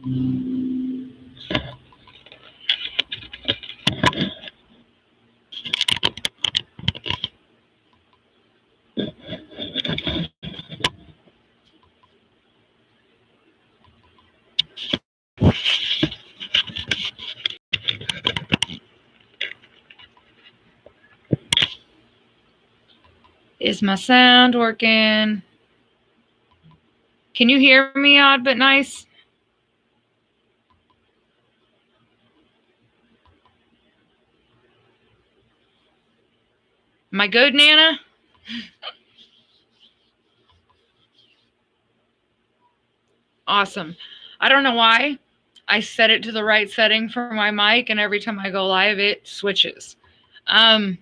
Is my sound working? Can you hear me, Odd but Nice? Am I good, Nana? Awesome. I don't know why. I set it to the right setting for my mic, and every time I go live, it switches. I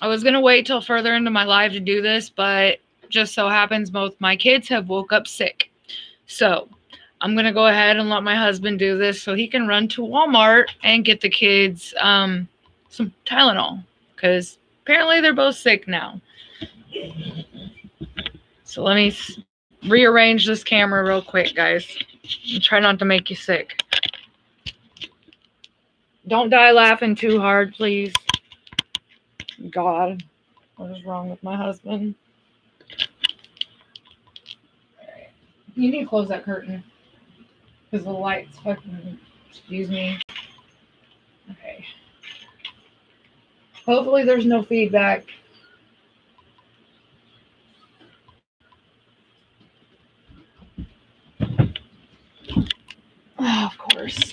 was going to wait till further into my live to do this, but just so happens both my kids have woke up sick. So I'm going to go ahead and let my husband do this so he can run to Walmart and get the kids some Tylenol, because apparently they're both sick now. So let me rearrange this camera real quick, guys. And try not to make you sick. Don't die laughing too hard, please. God, what is wrong with my husband? You need to close that curtain. Because the light's fucking... Excuse me. Okay. Hopefully there's no feedback. Oh, of course.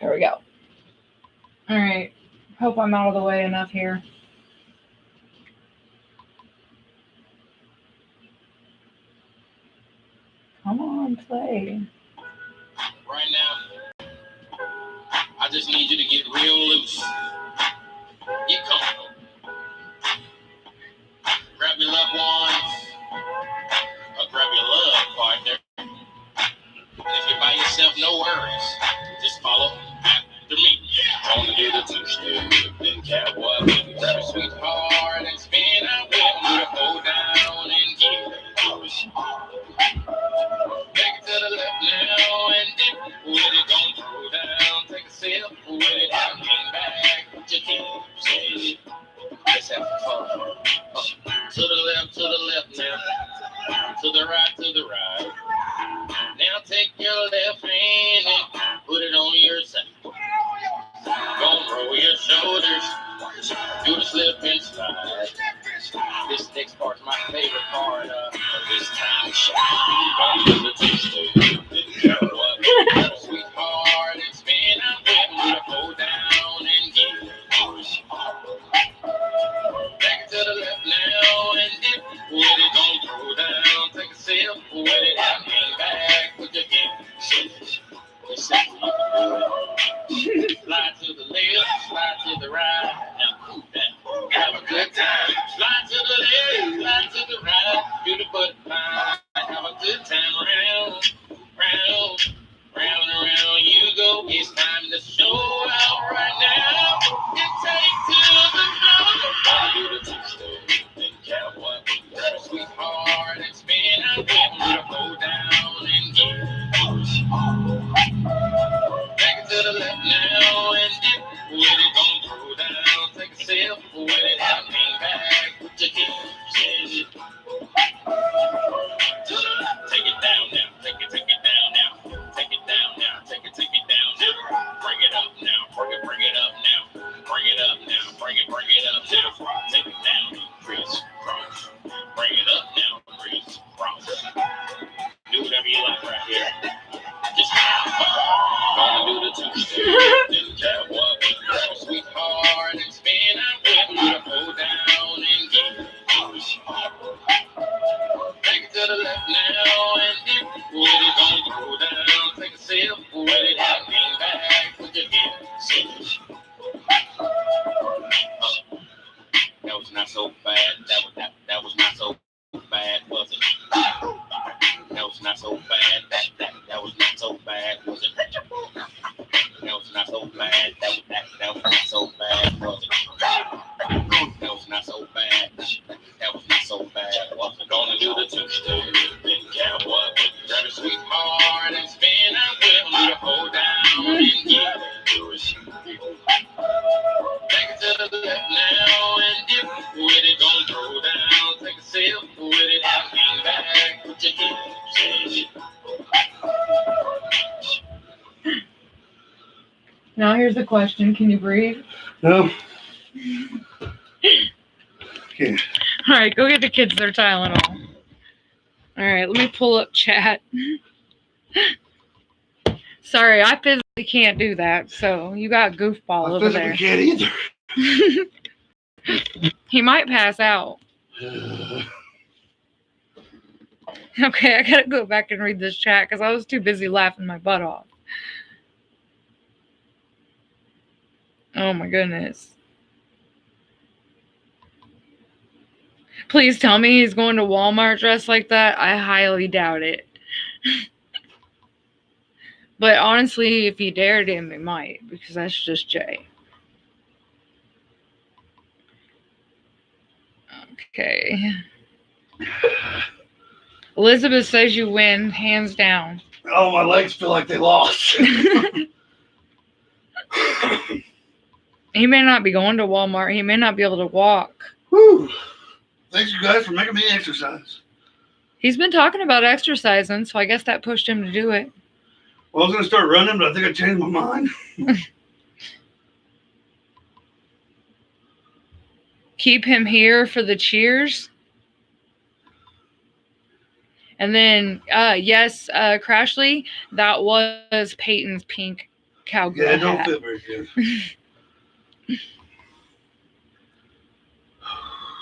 There we go. Alright. Hope I'm out of the way enough here. Come on, play. Right now, I just need you to get real loose. Get comfortable. Grab your loved ones, or grab your love partner. And if you're by yourself, no worries. Just follow after me. Gonna do the two-step, then cowboy. Grab your sweetheart and spin out with me to hold down and give it a push. Take it to the left now and dip with it. Don't throw down. Take a sip with it. And lean back with your hips. Say it. Let's have fun. To the left now. To the right. Now take your left hand and put it on your side. Gonna roll your shoulders. Do the slip and slide. This next part's my favorite part of this time shot. Gonna do the two-step, then go up. Sweetheart and spin out with me to hold down and give it a push. Back to the left now and dip with it. Don't throw down. Take a sip with it and lean back with your hips. Just say you can do it. Slide to the left, slide to the right. Now move that. Have a good time. Slide to the left, slide to the right. Do the butterfly. Have a good time. Round and round you go. It's time to show out right now. And take to the floor. Gonna do the two-step, then cowboy. Grab a sweetheart and spin out with me to hold down and give it a push. Back to the left now and dip with it. Don't throw down. Take a sip with it and lean back with your hips. Take it down now. Take it down now. Take it down now. Take it down now. Bring it up now. Bring it up now. Bring it up now. Bring it up now. Take it down. Criss-cross. Bring it up now. Criss-cross. Do whatever you like right here. Just gonna do the two-step, then jab up, grab a sweetheart and spin out with me to hold down and give it a push. Take it to the left now and dip with it. Don't throw down. Take a sip with it and lean back with your hips. That was not so bad. That was not so bad, was it? That was not so bad. That was not so bad, was it? That was not so bad. That was not so bad, was it? That was not so bad. That was not so bad, was it? Gonna do the two-step, then cowboy. Now here's the question. Can you breathe? No. Okay. All right, go get the kids their Tylenol. All right, let me pull up chat. Sorry, I physically can't do that, so you got goofball over there. I physically can't either. He might pass out. Okay, I gotta go back and read this chat because I was too busy laughing my butt off. Oh my goodness. Please tell me he's going to Walmart dressed like that. I highly doubt it. But honestly, if he dared him, he might, because that's just Jay. Okay. Elizabeth says you win, hands down. Oh, my legs feel like they lost. He may not be going to Walmart. He may not be able to walk. Whew. Thanks, you guys, for making me exercise. He's been talking about exercising, so I guess that pushed him to do it. Well, I was going to start running, but I think I changed my mind. Keep him here for the cheers. And then, yes, Crashly, that was Peyton's pink cowgirl hat. Yeah, it don't fit very good.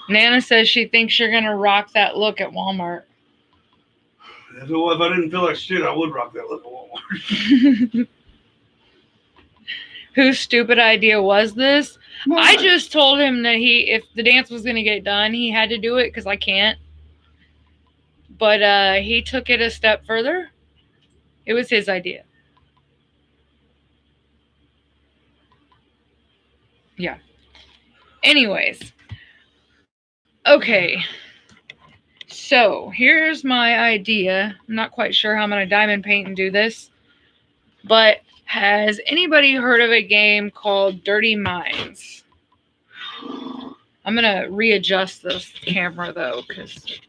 Nana says she thinks you're going to rock that look at Walmart. If I didn't feel like shit, I would rock that look at Walmart. Whose stupid idea was this? Mine. I just told him that if the dance was going to get done, he had to do it because I can't. But he took it a step further. It was his idea. Yeah. Anyways. Okay. So, here's my idea. I'm not quite sure how I'm going to diamond paint and do this. But has anybody heard of a game called Dirty Minds? I'm going to readjust this camera, though, because...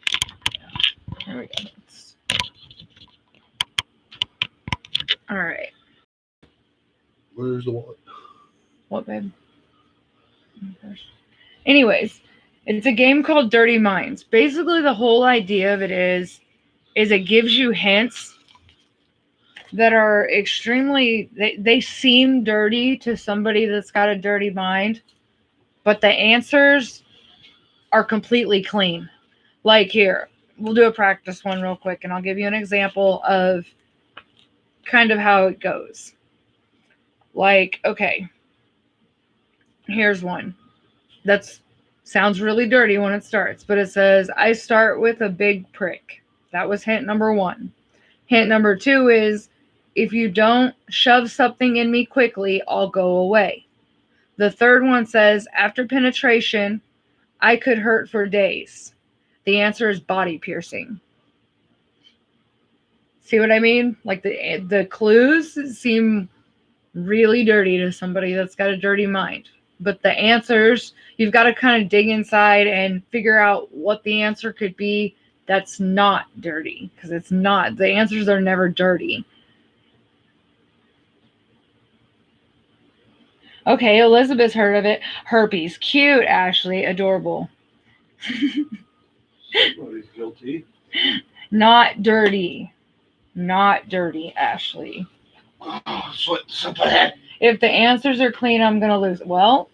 There we go. All right. Where's the wallet? What, babe? Anyways, it's a game called Dirty Minds. Basically, the whole idea of it is it gives you hints that are extremely... They seem dirty to somebody that's got a dirty mind, but the answers are completely clean. Like here. We'll do a practice one real quick, and I'll give you an example of kind of how it goes. Like, okay, here's one. That sounds really dirty when it starts, but it says, I start with a big prick. That was hint number 1. Hint number 2 is, if you don't shove something in me quickly, I'll go away. The third one says, after penetration, I could hurt for days. The answer is body piercing. See what I mean? Like the clues seem really dirty to somebody that's got a dirty mind. But the answers, you've got to kind of dig inside and figure out what the answer could be that's not dirty. Because it's not. The answers are never dirty. Okay, Elizabeth's heard of it. Herpes. Cute, Ashley. Adorable. Somebody's guilty. Not dirty. Not dirty, Ashley. Oh, sweat so bad. If the answers are clean, I'm going to lose. Well,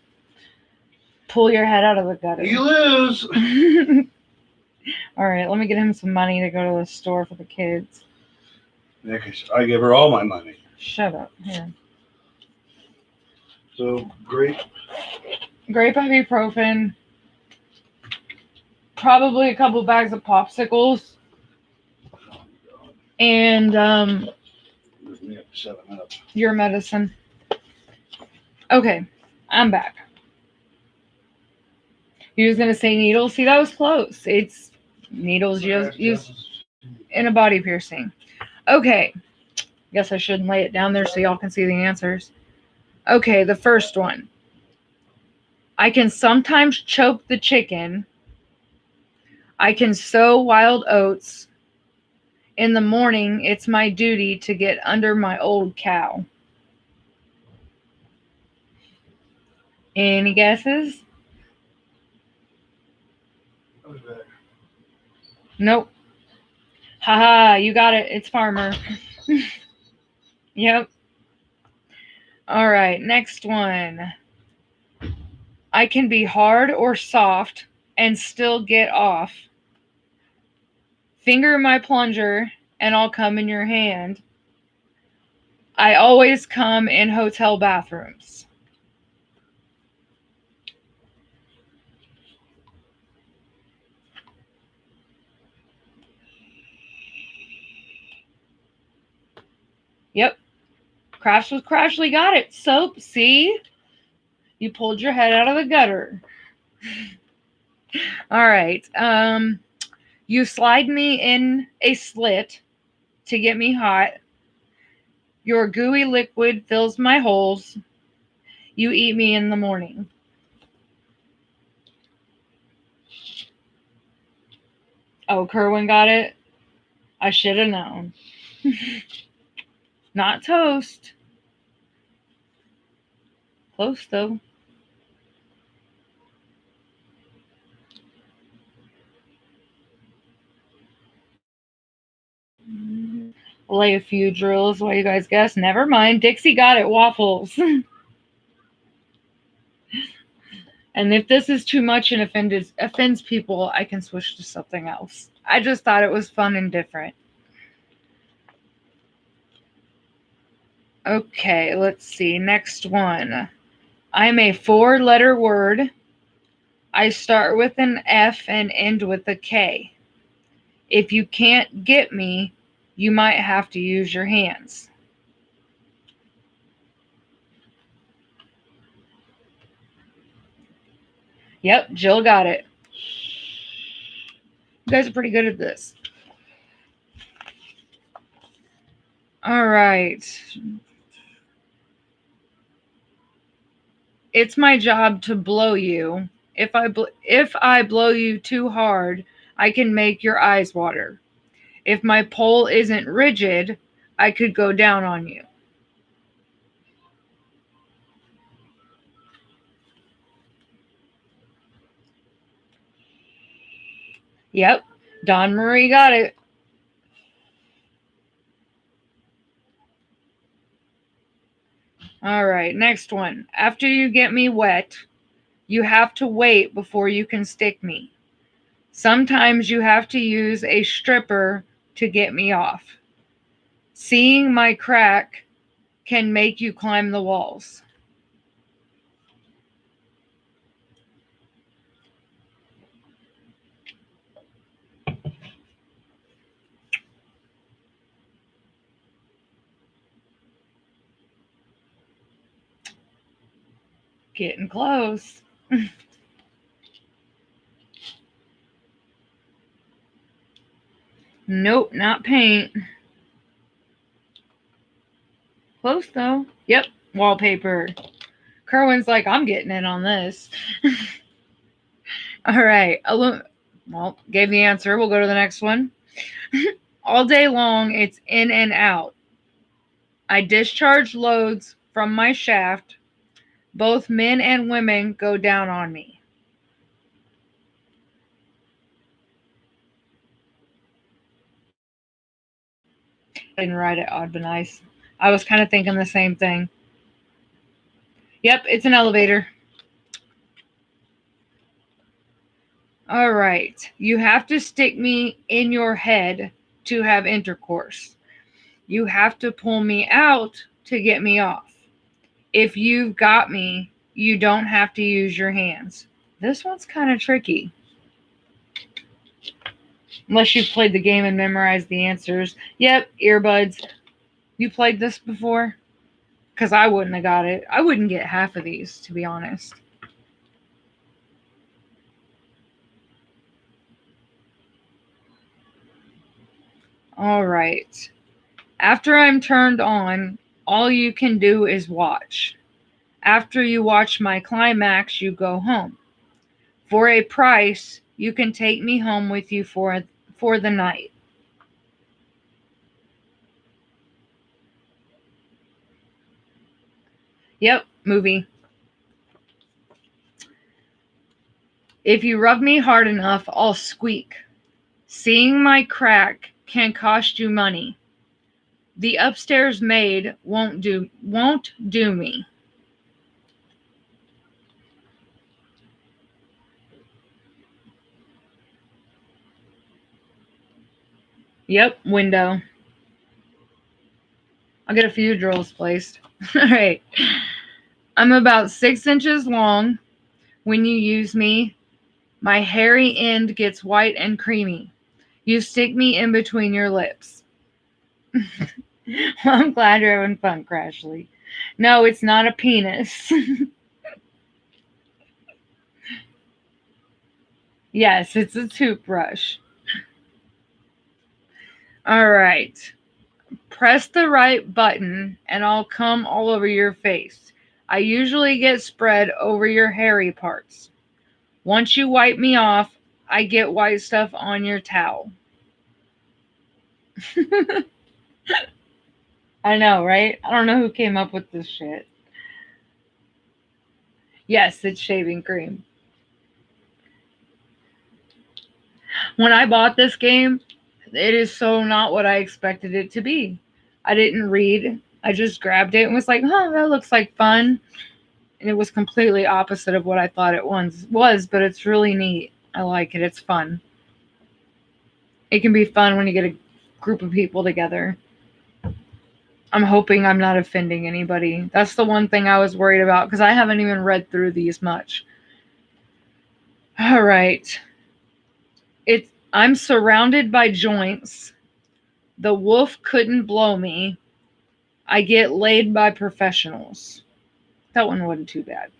pull your head out of the gutter. You lose. All right, let me get him some money to go to the store for the kids. Yeah, because I give her all my money. Shut up. Here. So, grape ibuprofen. Probably a couple bags of popsicles. And your medicine. Okay, I'm back. You was gonna say needles? See, that was close. It's needles used in a body piercing. Okay. Guess I shouldn't lay it down there so y'all can see the answers. Okay, the first one. I can sometimes choke the chicken. I can sow wild oats. In the morning, it's my duty to get under my old cow. Any guesses? That was better. Nope. Haha, you got it. It's farmer. Yep. All right, next one. I can be hard or soft and still get off. Finger my plunger and I'll come in your hand. I always come in hotel bathrooms. Yep. Crash with Crashly got it. Soap, see? You pulled your head out of the gutter. All right. You slide me in a slit to get me hot. Your gooey liquid fills my holes. You eat me in the morning. Oh, Kerwin got it? I should have known. Not toast. Close, though. Lay a few drills while you guys guess. Never mind. Dixie got it. Waffles. And if this is too much and offends people, I can switch to something else. I just thought it was fun and different. Okay, let's see. Next one. I'm a 4-letter word. I start with an F and end with a K. If you can't get me, you might have to use your hands. Yep, Jill got it. You guys are pretty good at this. All right. It's my job to blow you. If I blow you too hard, I can make your eyes water. If my pole isn't rigid, I could go down on you. Yep, Don Marie got it. All right, next one. After you get me wet, you have to wait before you can stick me. Sometimes you have to use a stripper to get me off. Seeing my crack can make you climb the walls. Getting close. Nope, not paint. Close though. Yep, wallpaper. Kerwin's like, I'm getting in on this. All right. Well, gave the answer. We'll go to the next one. All day long, it's in and out. I discharge loads from my shaft. Both men and women go down on me. I didn't write it odd but nice. I was kind of thinking the same thing. Yep, it's an elevator. All right. You have to stick me in your head to have intercourse. You have to pull me out to get me off. If you've got me, you don't have to use your hands. This one's kind of tricky. Unless you've played the game and memorized the answers. Yep, earbuds. You played this before? Because I wouldn't have got it. I wouldn't get half of these, to be honest. All right. After I'm turned on, all you can do is watch. After you watch my climax, you go home. For a price, you can take me home with you for the night. Yep, movie. If you rub me hard enough, I'll squeak. Seeing my crack can cost you money. The upstairs maid won't do me. Yep, window. I'll get a few drills placed. All right. I'm about 6 inches long. When you use me, my hairy end gets white and creamy. You stick me in between your lips. Well, I'm glad you're having fun, Crashly. No, it's not a penis. Yes, it's a toothbrush. All right. Press the right button and I'll come all over your face. I usually get spread over your hairy parts. Once you wipe me off, I get white stuff on your towel. I know, right? I don't know who came up with this shit. Yes, it's shaving cream. When I bought this game, it is so not what I expected it to be. I didn't read. I just grabbed it and was like, "Huh, that looks like fun." And it was completely opposite of what I thought it was, but it's really neat. I like it. It's fun. It can be fun when you get a group of people together. I'm hoping I'm not offending anybody. That's the one thing I was worried about because I haven't even read through these much. All right. I'm surrounded by joints. The wolf couldn't blow me. I get laid by professionals. That one wasn't too bad.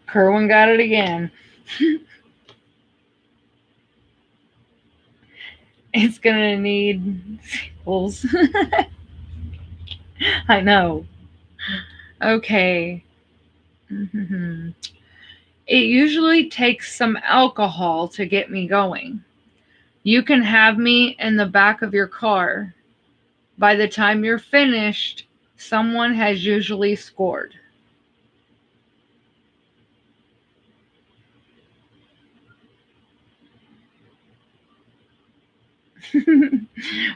Kerwin got it again. It's gonna need sequels. I know. Okay. It usually takes some alcohol to get me going. You can have me in the back of your car. By the time you're finished, someone has usually scored.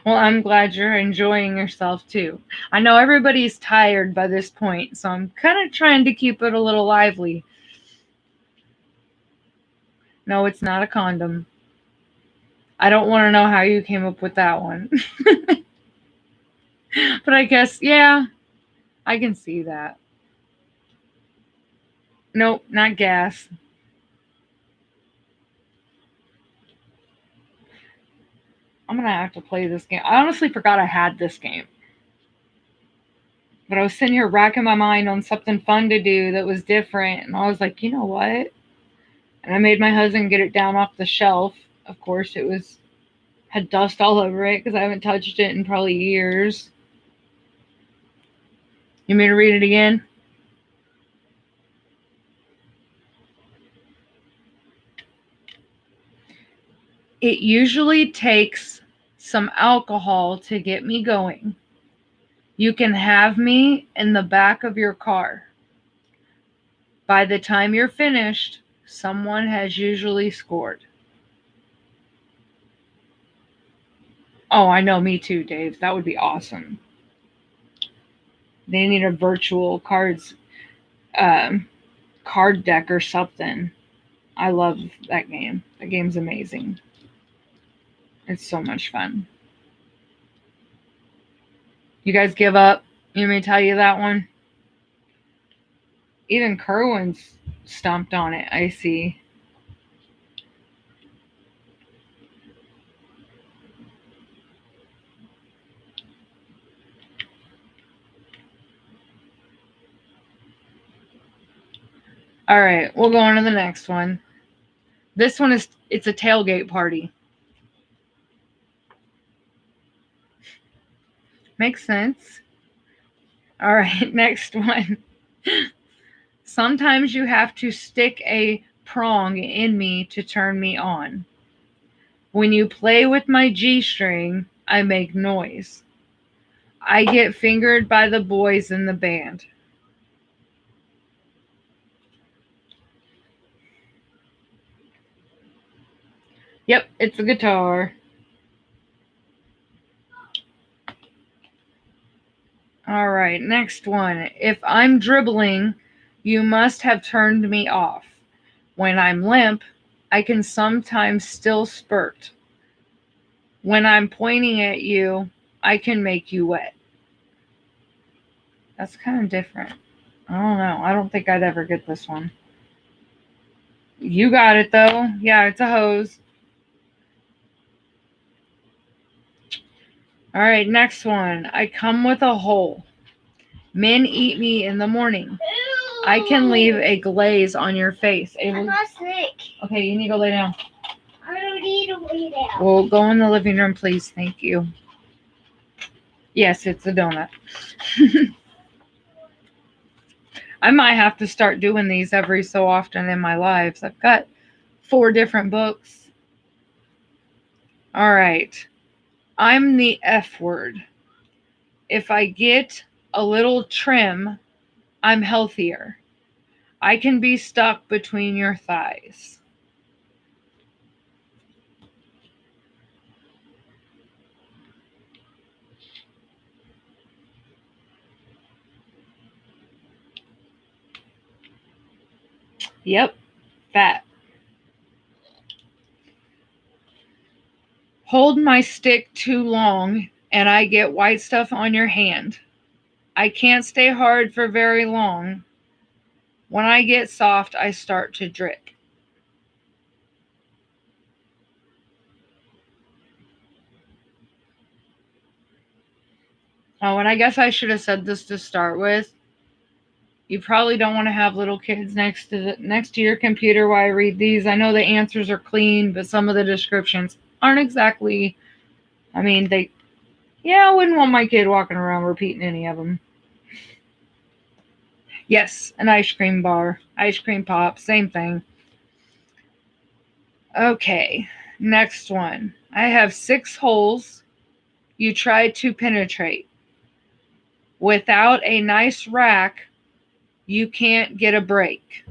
Well, I'm glad you're enjoying yourself too. I know everybody's tired by this point, so I'm kind of trying to keep it a little lively. No, it's not a condom. I don't want to know how you came up with that one. But I guess, yeah, I can see that. Nope, not gas. I'm going to have to play this game. I honestly forgot I had this game. But I was sitting here racking my mind on something fun to do that was different. And I was like, you know what? And I made my husband get it down off the shelf. Of course, it had dust all over it because I haven't touched it in probably years. You want me to read it again? It usually takes some alcohol to get me going. You can have me in the back of your car. By the time you're finished, someone has usually scored. Oh, I know, me too, Dave. That would be awesome. They need a virtual card deck or something. I love that game. That game's amazing. It's so much fun. You guys give up? You want me to tell you that one? Even Kerwin's stomped on it, I see. All right, we'll go on to the next one. This one it's a tailgate party. Makes sense. All right, next one. Sometimes you have to stick a prong in me to turn me on. When you play with my G string, I make noise. I get fingered by the boys in the band. Yep, it's a guitar. All right, next one. If I'm dribbling, you must have turned me off. When I'm limp, I can sometimes still spurt. When I'm pointing at you, I can make you wet. That's kind of different. I don't know. I don't think I'd ever get this one. You got it though. Yeah, it's a hose. All right, next one. I come with a hole. Men eat me in the morning. I can leave a glaze on your face. I'm not sick. Okay, you need to go lay down. I don't need to lay down. Well, go in the living room, please. Thank you. Yes, it's a donut. I might have to start doing these every so often in my lives. I've got 4 different books. All right. I'm the F word. If I get a little trim, I'm healthier. I can be stuck between your thighs. Yep, fat. Hold my stick too long and I get white stuff on your hand. I can't stay hard for very long. When I get soft, I start to drip. Oh, and I guess I should have said this to start with. You probably don't want to have little kids next to your computer while I read these. I know the answers are clean, but some of the descriptions aren't exactly. I mean, I wouldn't want my kid walking around repeating any of them. Yes, an ice cream bar, ice cream pop, same thing. Okay, next one. I have 6 holes you tried to penetrate. Without a nice rack, you can't get a break.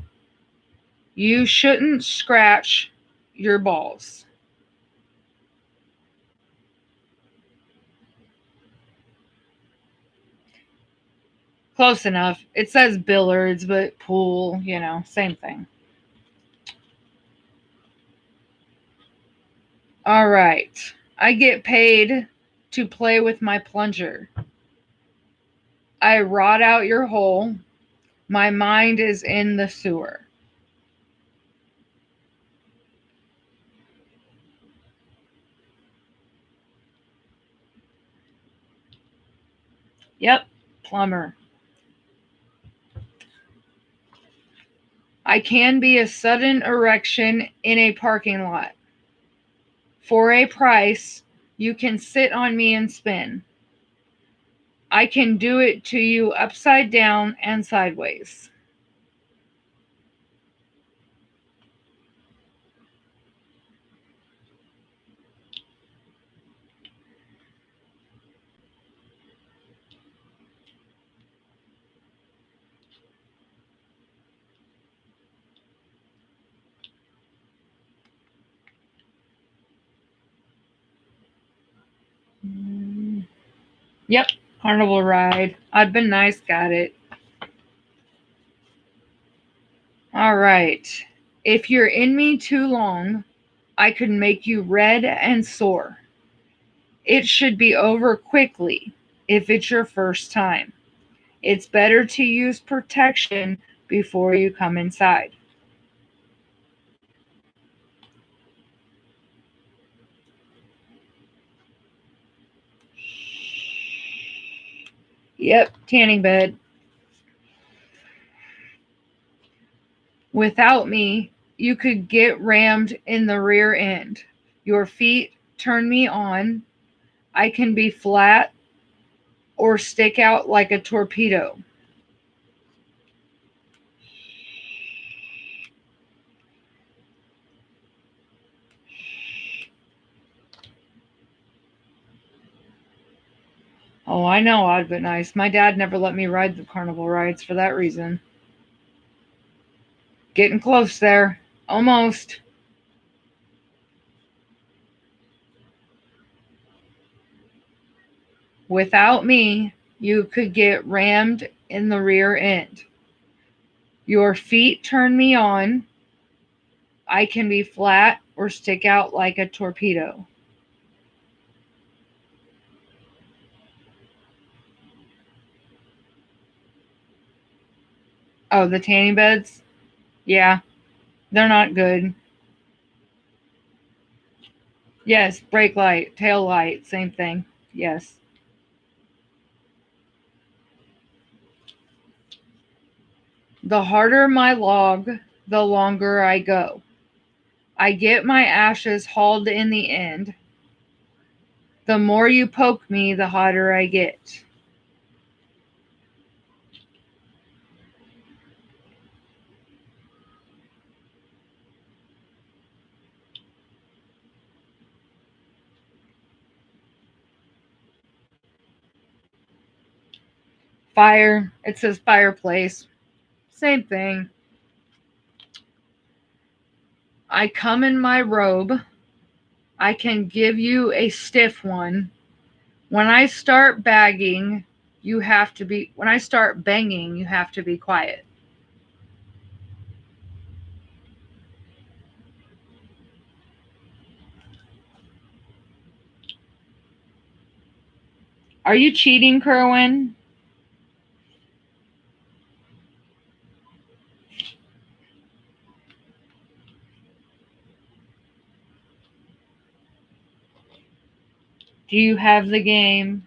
You shouldn't scratch your balls. Close enough. It says billiards, but pool, same thing. All right. I get paid to play with my plunger. I rot out your hole. My mind is in the sewer. Yep, plumber. I can be a sudden erection in a parking lot. For a price, you can sit on me and spin. I can do it to you upside down and sideways. Yep, carnival ride. I've been nice, got it. All right. If you're in me too long, I could make you red and sore. It should be over quickly if it's your first time. It's better to use protection before you come inside. Yep, tanning bed. Without me, you could get rammed in the rear end. Your feet turn me on. I can be flat or stick out like a torpedo. Oh, I know, odd but nice. My dad never let me ride the carnival rides for that reason. Getting close there. Almost. Without me, you could get rammed in the rear end. Your feet turn me on. I can be flat or stick out like a torpedo. Oh, the tanning beds? Yeah, they're not good. Yes, brake light, tail light, same thing. Yes. The harder my log, the longer I go. I get my ashes hauled in the end. The more you poke me, the hotter I get. Fire, it says fireplace. Same thing. I come in my robe. I can give you a stiff one. When I start bagging, when I start banging, you have to be quiet. Are you cheating, Kerwin? Do you have the game?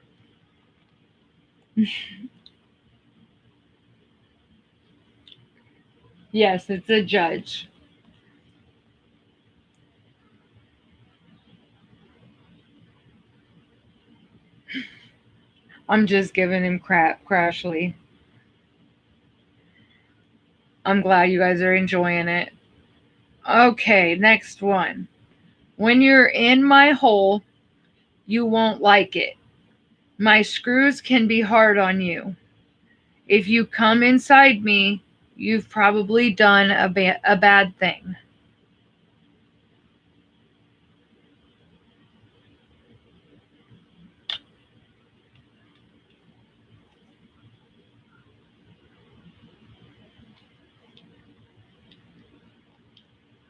Yes, it's a judge. I'm just giving him crap, Crashly. I'm glad you guys are enjoying it. Okay, next one. When you're in my hole, you won't like it. My screws can be hard on you. If you come inside me, you've probably done a bad thing.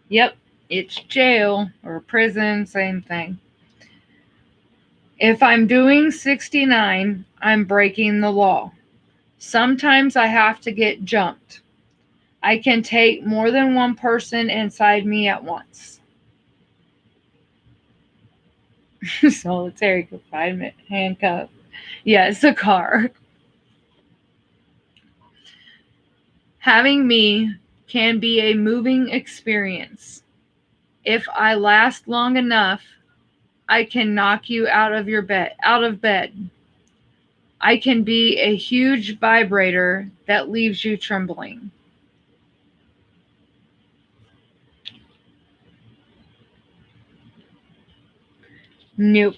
Yep, it's jail or prison, same thing. If I'm doing 69, I'm breaking the law. Sometimes I have to get jumped. I can take more than one person inside me at once. Solitary confinement, handcuff. Yes, a car. Having me can be a moving experience. If I last long enough, I can knock you out of bed. I can be a huge vibrator that leaves you trembling. Nope.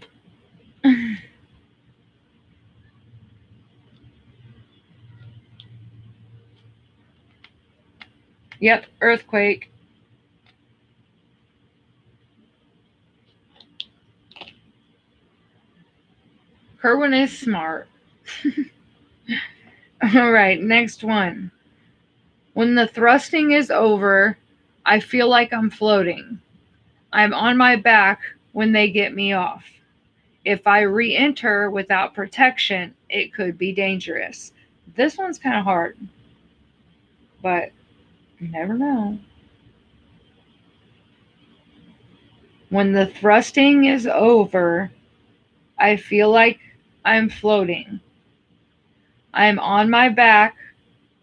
Yep, earthquake. Kerwin is smart. All right, next one. When the thrusting is over, I feel like I'm floating. I'm on my back when they get me off. If I re enter without protection, it could be dangerous. This one's kind of hard, but you never know. When the thrusting is over, I feel like I'm floating. I'm on my back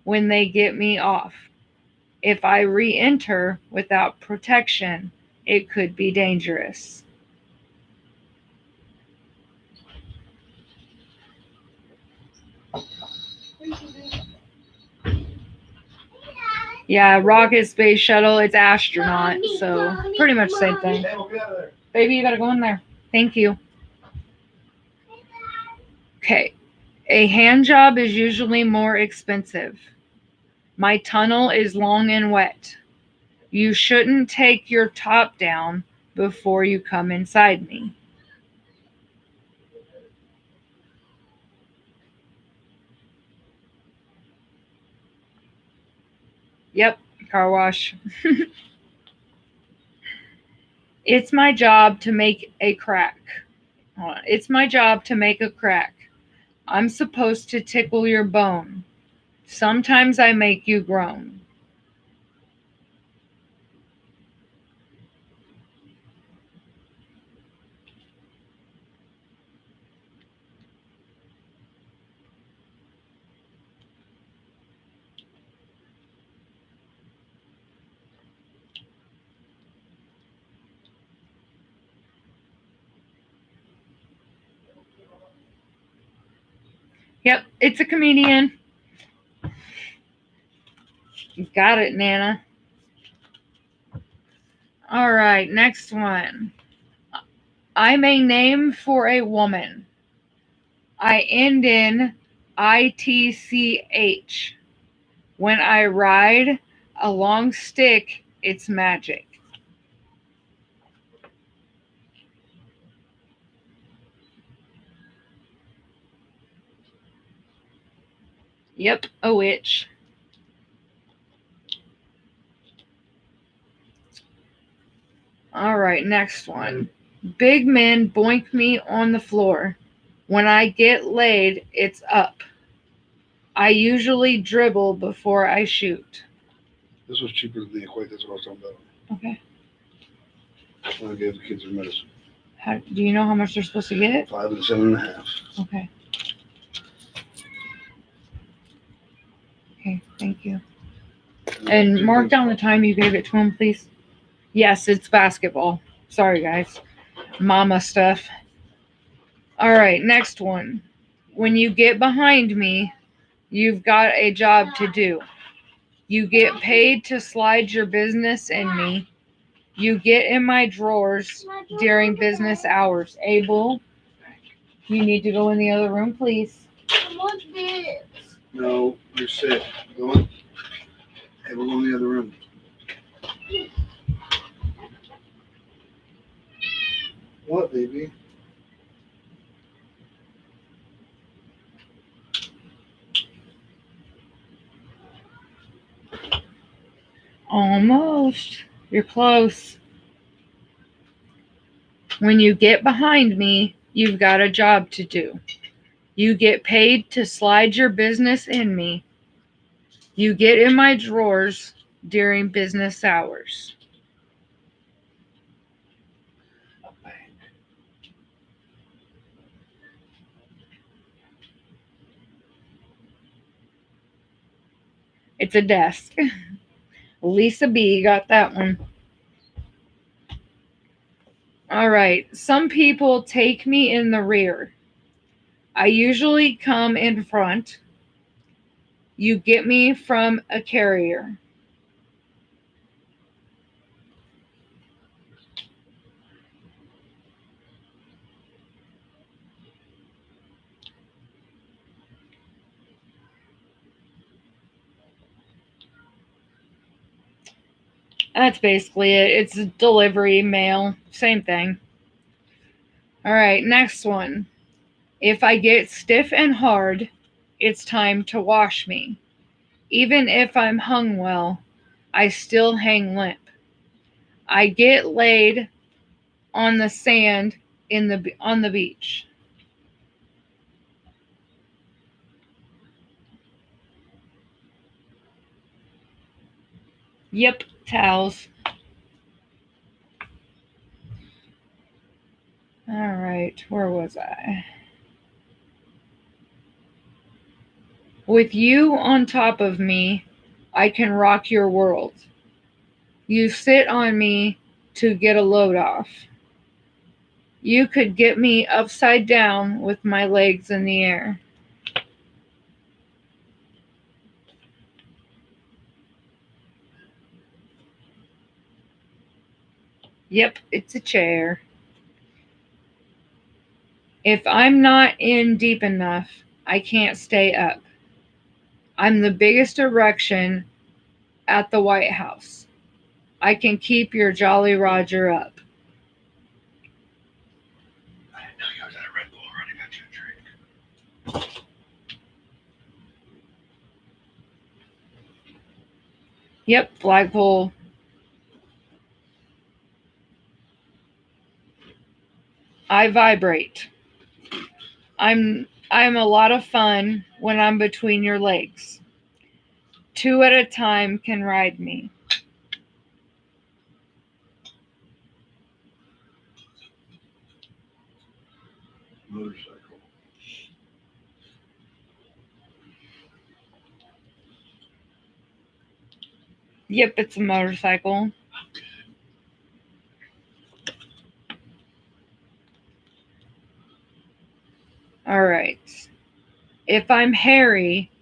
when they get me off. If I re enter without protection, it could be dangerous. Yeah, rocket, space shuttle, it's astronaut, so pretty much same thing. Baby, you gotta go in there. Thank you. Okay, A hand job is usually more expensive. My tunnel is long and wet. You shouldn't take your top down before you come inside me. Yep, car wash. It's my job to make a crack. Hold on. It's my job to make a crack. I'm supposed to tickle your bone. Sometimes I make you groan. Yep, it's a comedian. Got it, Nana. All right, next one. I'm a name for a woman. I end in ITCH. When I ride a long stick, it's magic. Yep, a witch. All right, next one. Big men boink me on the floor. When I get laid, it's up. I usually dribble before I shoot. This was cheaper than the equate. That's what I was talking about. Okay. When I gave the kids their medicine. Do you know how much they're supposed to get? 5 and 7.5. Okay. Okay, thank you. And mark down the time you gave it to him, please. Yes, it's basketball. Sorry, guys. Mama stuff. All right, next one. When you get behind me, you've got a job to do. You get paid to slide your business in me. You get in my drawers during business hours. Abel, you need to go in the other room, please. No, you're sick. Go on. Hey, we'll go in the other room. What, baby? Almost. You're close. When you get behind me, you've got a job to do. You get paid to slide your business in me. You get in my drawers during business hours. It's a desk. Lisa B got that one. All right. Some people take me in the rear. I usually come in front. You get me from a carrier. That's basically it. It's delivery, mail, same thing. All right, next one. If I get stiff and hard, it's time to wash me. Even if I'm hung well, I still hang limp. I get laid on the sand on the beach. Yep, towels. All right, where was I? With you on top of me, I can rock your world. You sit on me to get a load off. You could get me upside down with my legs in the air. Yep, it's a chair. If I'm not in deep enough, I can't stay up. I'm the biggest erection at the White House. I can keep your Jolly Roger up. I didn't know you was at a Red Bull already. Got you a drink. Yep, flagpole. I vibrate. I'm a lot of fun when I'm between your legs. 2 at a time can ride me. Motorcycle. Yep, it's a motorcycle. All right. If I'm hairy,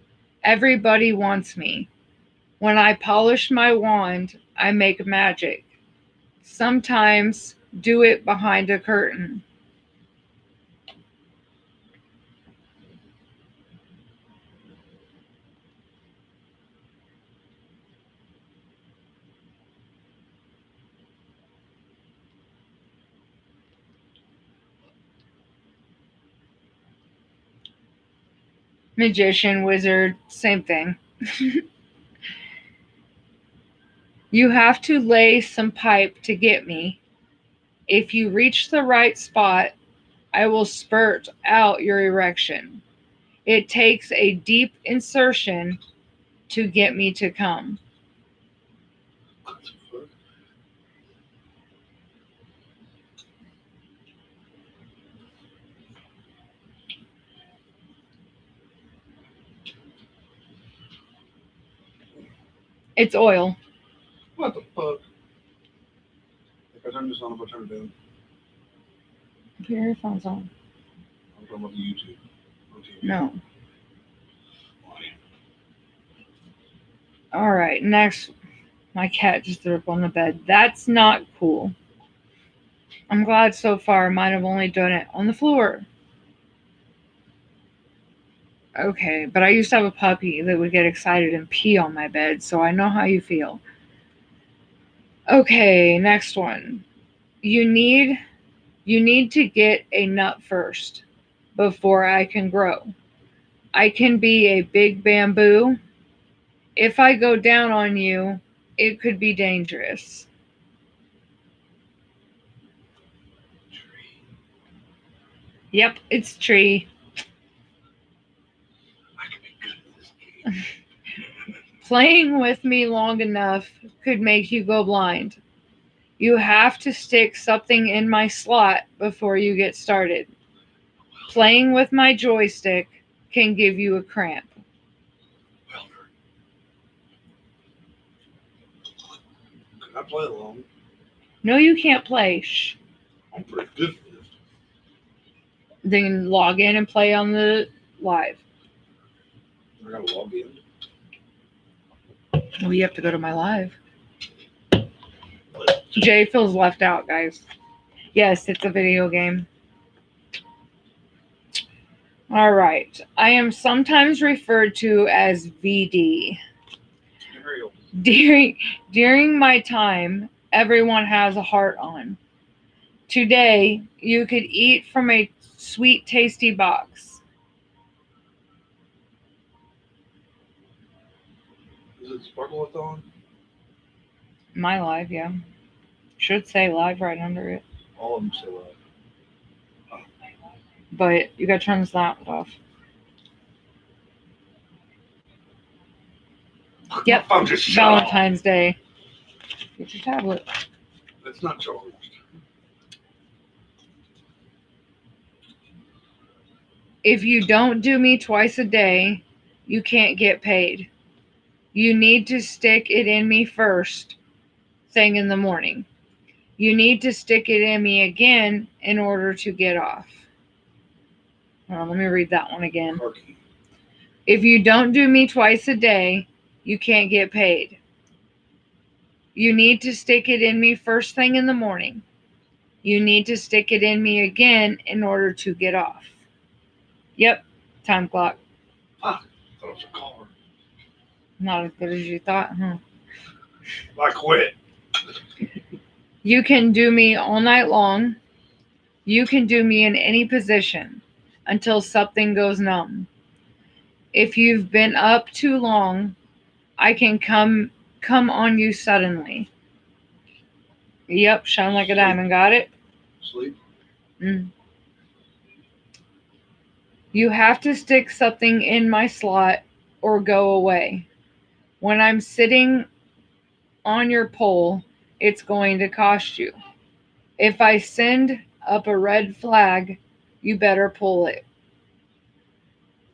everybody wants me. When I polish my wand, I make magic. Sometimes do it behind a curtain. Magician, wizard, same thing. You have to lay some pipe to get me. If you reach the right spot, I will spurt out your erection. It takes a deep insertion to get me to come. What the fuck? It's oil. What the fuck? If I turn this on, if I turn it down, Put your earphones on. I'm talking about the YouTube. On TV. No. Why? All right, next. My cat just threw up on the bed. That's not cool. I'm glad so far I might have only done it on the floor. Okay, but I used to have a puppy that would get excited and pee on my bed, so I know how you feel. Okay, next one. You need to get a nut first before I can grow. I can be a big bamboo. If I go down on you, it could be dangerous. Tree. Yep, it's tree. I can be good at this game. Playing with me long enough could make you go blind. You have to stick something in my slot before you get started. Playing with my joystick can give you a cramp. Welder. Can I play along? No, you can't play. Shh. I'm pretty good at this. Then log in and play on the live. I gotta log in. Well, you have to go to my live. Jay feels left out, guys. Yes, it's a video game. All right. I am sometimes referred to as VD. During my time, everyone has a heart on. Today, you could eat from a sweet, tasty box. Is it Sparkle Thon? My live, yeah. Should say live right under it. All of them say that. But you gotta turn the sound off. Yep. My phone just shut off. Valentine's Day. Get your tablet. It's not charged. If you don't do me twice a day, you can't get paid. You need to stick it in me first thing in the morning. You need to stick it in me again in order to get off. Let me read that one again. Parky. If you don't do me twice a day, you can't get paid. You need to stick it in me first thing in the morning. You need to stick it in me again in order to get off. Yep. Time clock. Fuck. I thought it was a car. Not as good as you thought, huh? I quit. You can do me all night long. You can do me in any position until something goes numb. If you've been up too long, I can come on you suddenly. Yep, shine like a diamond. Got it? Sleep. Mm. You have to stick something in my slot or go away. When I'm sitting on your pole, it's going to cost you. If I send up a red flag, you better pull it.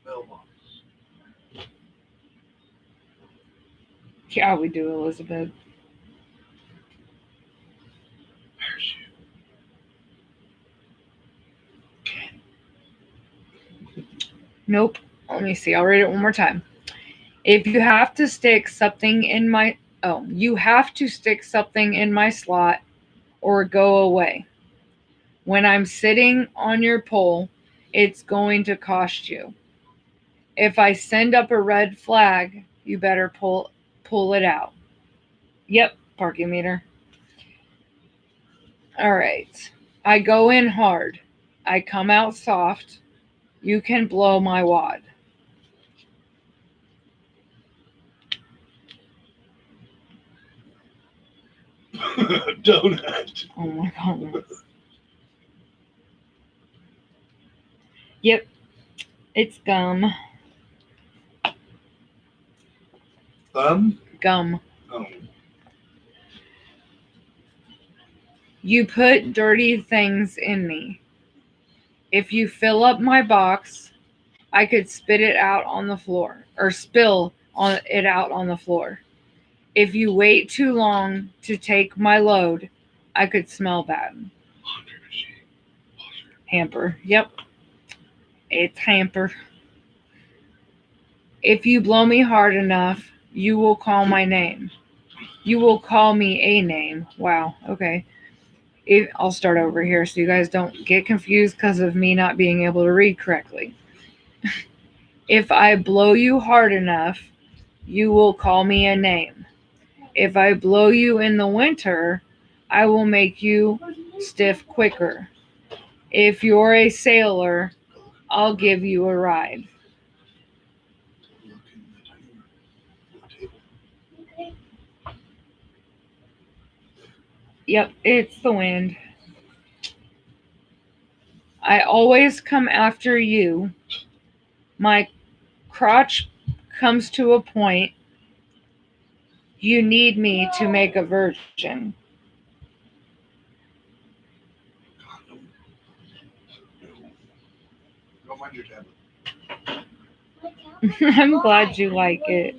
Mailbox. Yeah, we do, Elizabeth. Parachute. Nope. Let me see. I'll read it one more time. If you have to stick something in my you have to stick something in my slot or go away. When I'm sitting on your pole, it's going to cost you. If I send up a red flag, you better pull it out. Yep, parking meter. All right. I go in hard. I come out soft. You can blow my wad. Donut. Oh my goodness. Yep, it's gum. Thumb. Gum. Oh. You put dirty things in me. If you fill up my box, I could spit it out on the floor or spill it out on the floor. If you wait too long to take my load, I could smell bad. Laundry machine. Washer. Hamper. Yep, it's hamper. If you blow me hard enough, you will call my name. You will call me a name. Wow, okay. I'll start over here so you guys don't get confused because of me not being able to read correctly. If I blow you hard enough, you will call me a name. If I blow you in the winter, I will make you stiff quicker. If you're a sailor, I'll give you a ride. Yep, it's the wind. I always come after you. My crotch comes to a point. You need me to make a virgin. Go find your tablet. I'm glad you like it.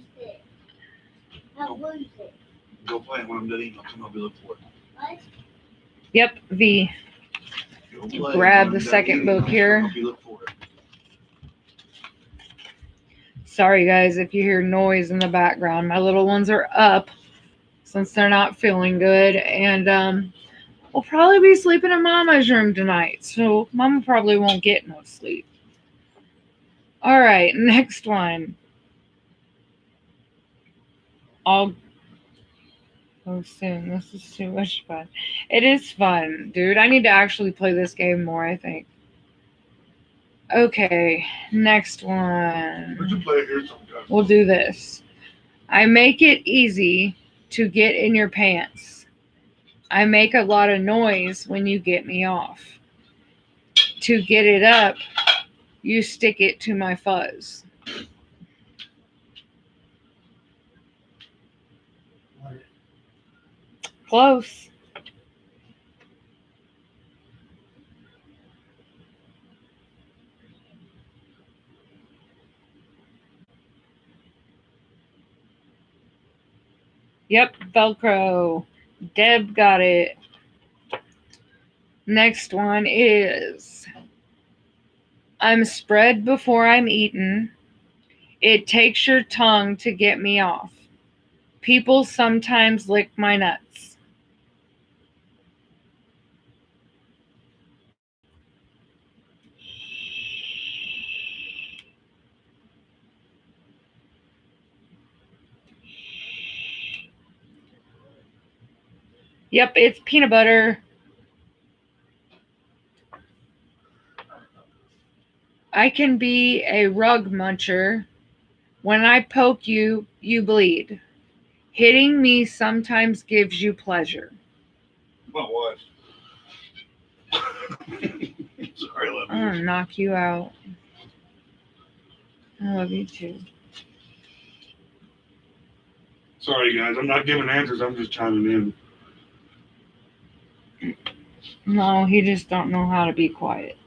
Go play it when I'm done eating. I'll come up and look for it. Yep, V. Go play Grab when the I'm done second eating. book I'll here. come up and look for it. Sorry, guys, if you hear noise in the background. My little ones are up since they're not feeling good, and we'll probably be sleeping in Mama's room tonight, so Mama probably won't get no sleep. All right, next one. I'll go soon. This is too much fun. It is fun, dude. I need to actually play this game more, I think. Okay, next We should one. play it here sometime. We'll do this. I make it easy to get in your pants. I make a lot of noise when you get me off. To get it up, you stick it to my fuzz. Close. Yep, Velcro. Deb got it. Next one is I'm spread before I'm eaten. It takes your tongue to get me off. People sometimes lick my nuts. Yep, it's peanut butter. I can be a rug muncher. When I poke you, you bleed. Hitting me sometimes gives you pleasure. My wife. Sorry, I love I'm gonna knock you out. I love you too. Sorry, guys. I'm not giving answers. I'm just chiming in. No, he just don't know how to be quiet.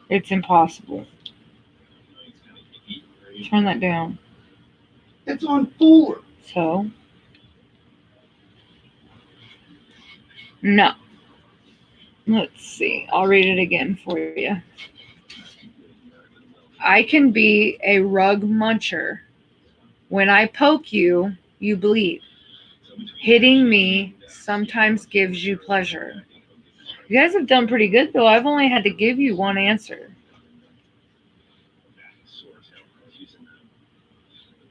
It's impossible. Turn that down. It's on 4. So, no. Let's see. I'll read it again for you. I can be a rug muncher. When I poke you, you bleed. Hitting me sometimes gives you pleasure. You guys have done pretty good, though. I've only had to give you one answer.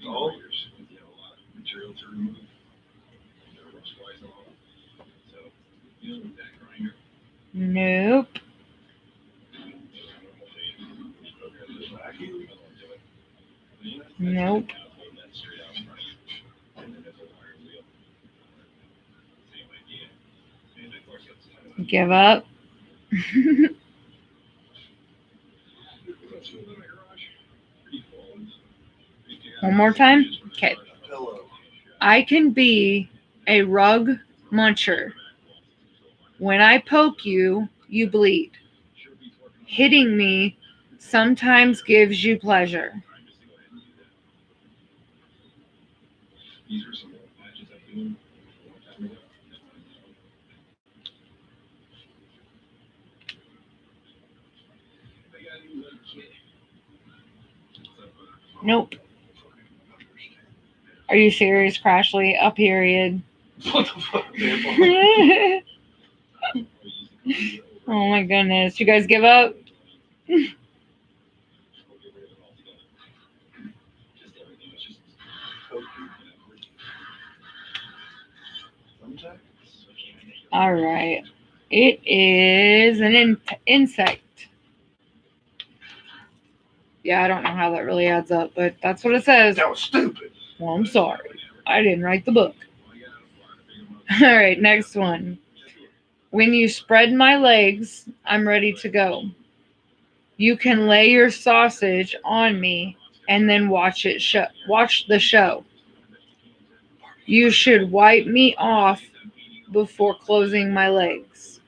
Oh. Nope. Nope. Give up. One more time. Okay. I can be a rug muncher. When I poke you, you bleed. Hitting me sometimes gives you pleasure. Nope. Are you serious, Crashly? A period. What the fuck, Oh my goodness. You guys give up? All right. It is an insect. Yeah, I don't know how that really adds up, but that's what it says. That was stupid. Well, I'm sorry. I didn't write the book. All right, next one. When you spread my legs, I'm ready to go. You can lay your sausage on me and then watch the show. You should wipe me off before closing my legs.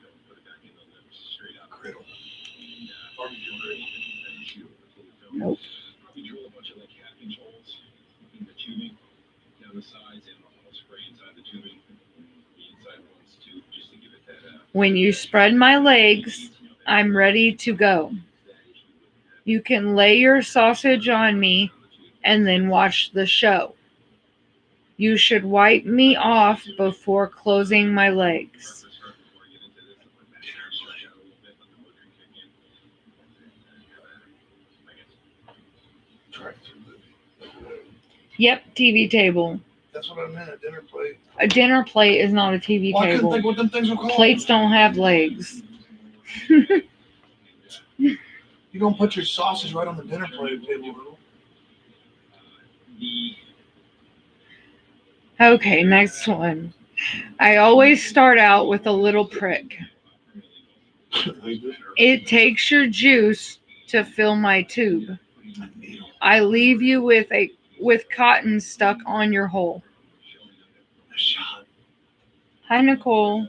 Nope. When you spread my legs, I'm ready to go. You can lay your sausage on me and then watch the show. You should wipe me off before closing my legs. Yep, TV table. That's what I meant, a dinner plate. A dinner plate is not a TV Well, I couldn't table. think what them things were called. Plates don't have legs. You don't put your sausage right on the dinner plate table, though. Okay, next one. I always start out with a little prick. It takes your juice to fill my tube. I leave you with cotton stuck on your hole. Hi, Nicole.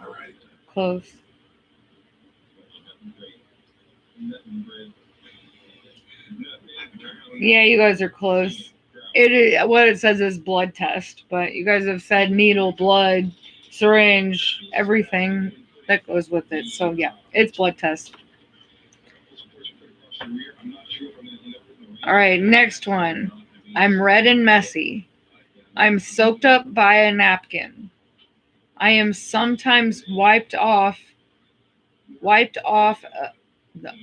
All right. Close. Yeah, you guys are close. What it says is blood test, but you guys have said needle, blood, syringe, everything that goes with it. So yeah, it's blood test. All right, next one. I'm red and messy. I'm soaked up by a napkin. I am sometimes wiped off.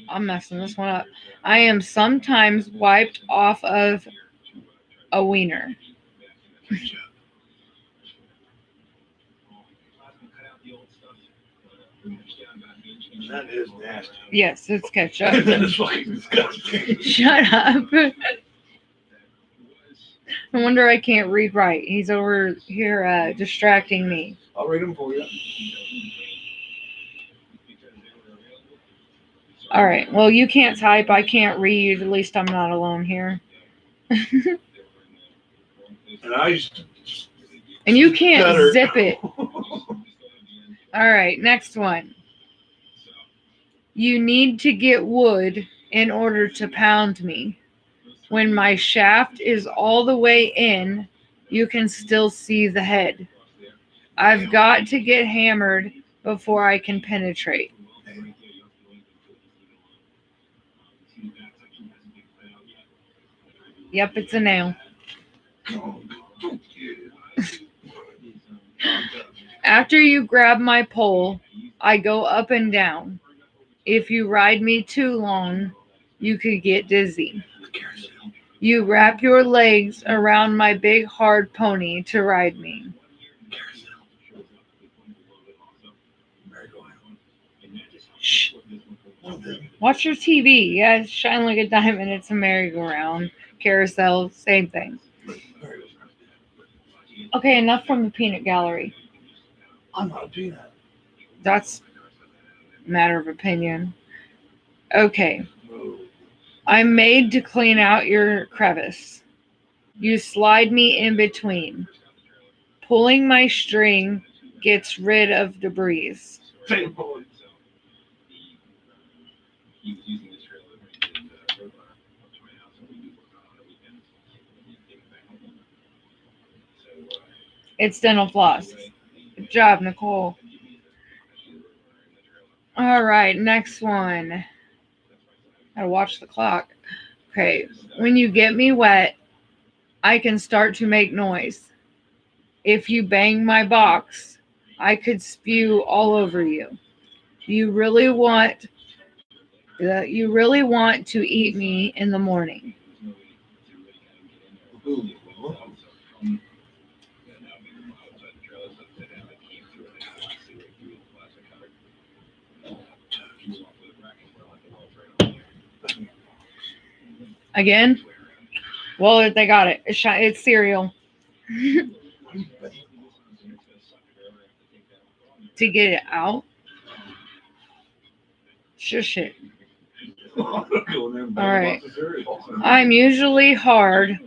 I'm messing this one up. I am sometimes wiped off of a wiener. That is nasty. Yes, it's ketchup. That is fucking disgusting. Shut up. No wonder I can't read right. He's over here distracting me. I'll read them for you. All right. Well, you can't type. I can't read. At least I'm not alone here. And I used to And you can't stutter. zip it. All right. Next one. You need to get wood in order to pound me. When my shaft is all the way in, you can still see the head. I've got to get hammered before I can penetrate. Yep, it's a nail. After you grab my pole, I go up and down. If you ride me too long, you could get dizzy. You wrap your legs around my big hard pony to ride me. Shh. Watch your TV. Yeah, shine like a diamond. It's a merry-go-round. Carousel, same thing. Okay, enough from the peanut gallery. I'm not a peanut. That's a matter of opinion. Okay. I'm made to clean out your crevice. You slide me in between. Pulling my string gets rid of debris. Same boy. It's dental floss. Good job, Nicole. All right, next one. Gotta watch the clock. Okay, when you get me wet, I can start to make noise. If you bang my box, I could spew all over you. You really want to eat me in the morning. Again? Well, they got it. It's cereal. To get it out? Shush it. All right. I'm usually hard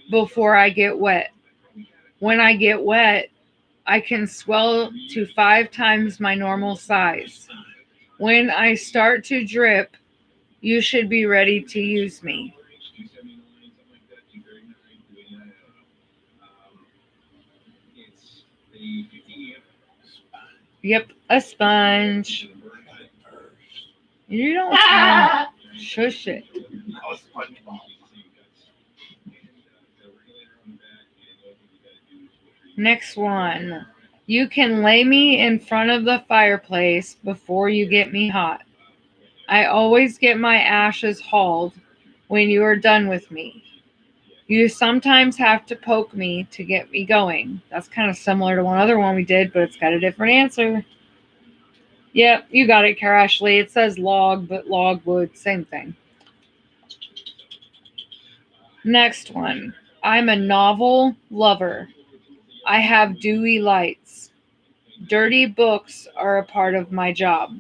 before I get wet. When I get wet, I can swell to 5 times my normal size. When I start to drip, you should be ready to use me. Yep, a sponge. You don't shush it. Next one. You can lay me in front of the fireplace before you get me hot. I always get my ashes hauled when you are done with me. You sometimes have to poke me to get me going. That's kind of similar to one other one we did, but it's got a different answer. Yep, you got it, Cara Ashley. It says log, but logwood, same thing. Next one. I'm a novel lover. I have dewy lights. Dirty books are a part of my job.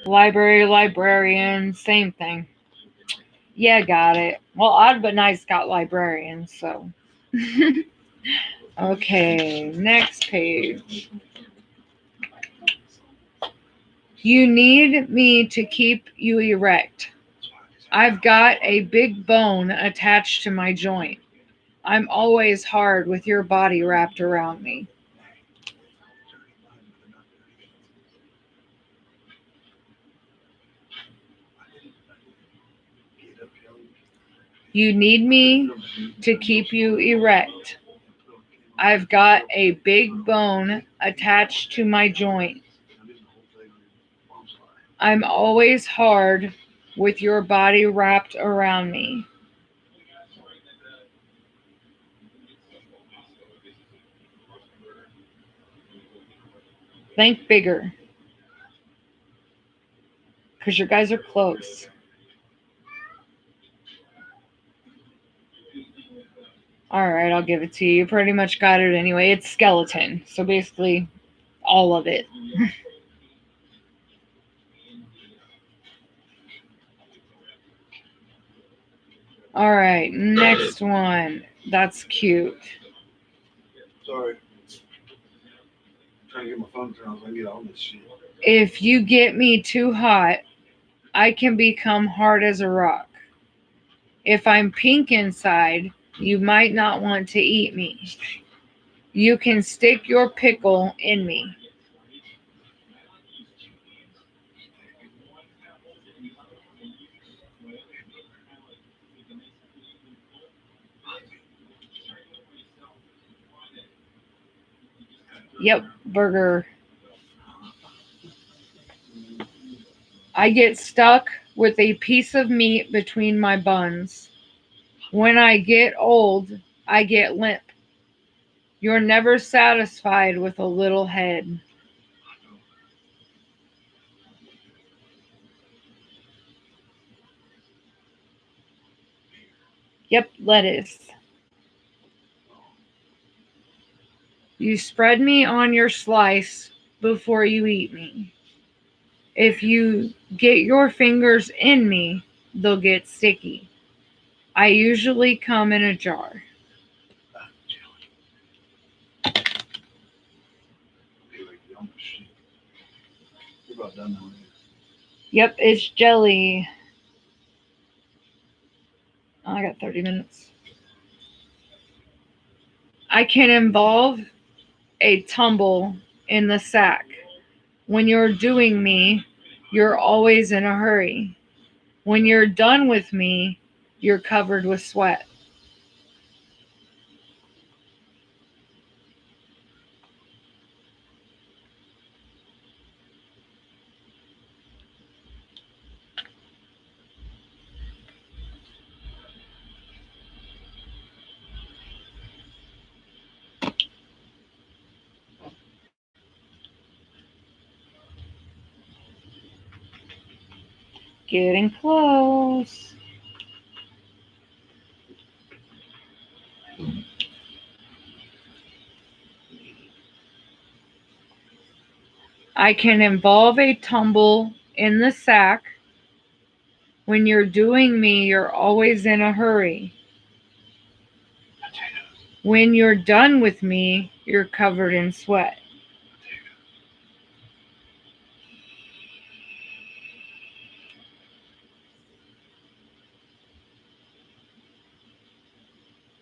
Library, librarian, same thing. Yeah, got it. Well, Odd But Nice got librarian, so. Okay, next page. You need me to keep you erect. I've got a big bone attached to my joint. I'm always hard with your body wrapped around me. You need me to keep you erect. I've got a big bone attached to my joint. I'm always hard with your body wrapped around me. Think bigger, because your guys are close. Alright, I'll give it to you. You pretty much got it anyway. It's skeleton. So basically, all of it. Alright, next one. That's cute. Sorry. I'm trying to get my phone turned on so I can get on this shit. If you get me too hot, I can become hard as a rock. If I'm pink inside, you might not want to eat me. You can stick your pickle in me. Yep, burger. I get stuck with a piece of meat between my buns. When I get old, I get limp. You're never satisfied with a little head. Yep, lettuce. You spread me on your slice before you eat me. If you get your fingers in me, they'll get sticky. I usually come in a jar. We're about done now. Yep, it's jelly. Oh, I got 30 minutes. I can involve a tumble in the sack. When you're doing me, you're always in a hurry. When you're done with me, you're covered with sweat. Getting close. I can involve a tumble in the sack. When you're doing me, you're always in a hurry. When you're done with me, you're covered in sweat.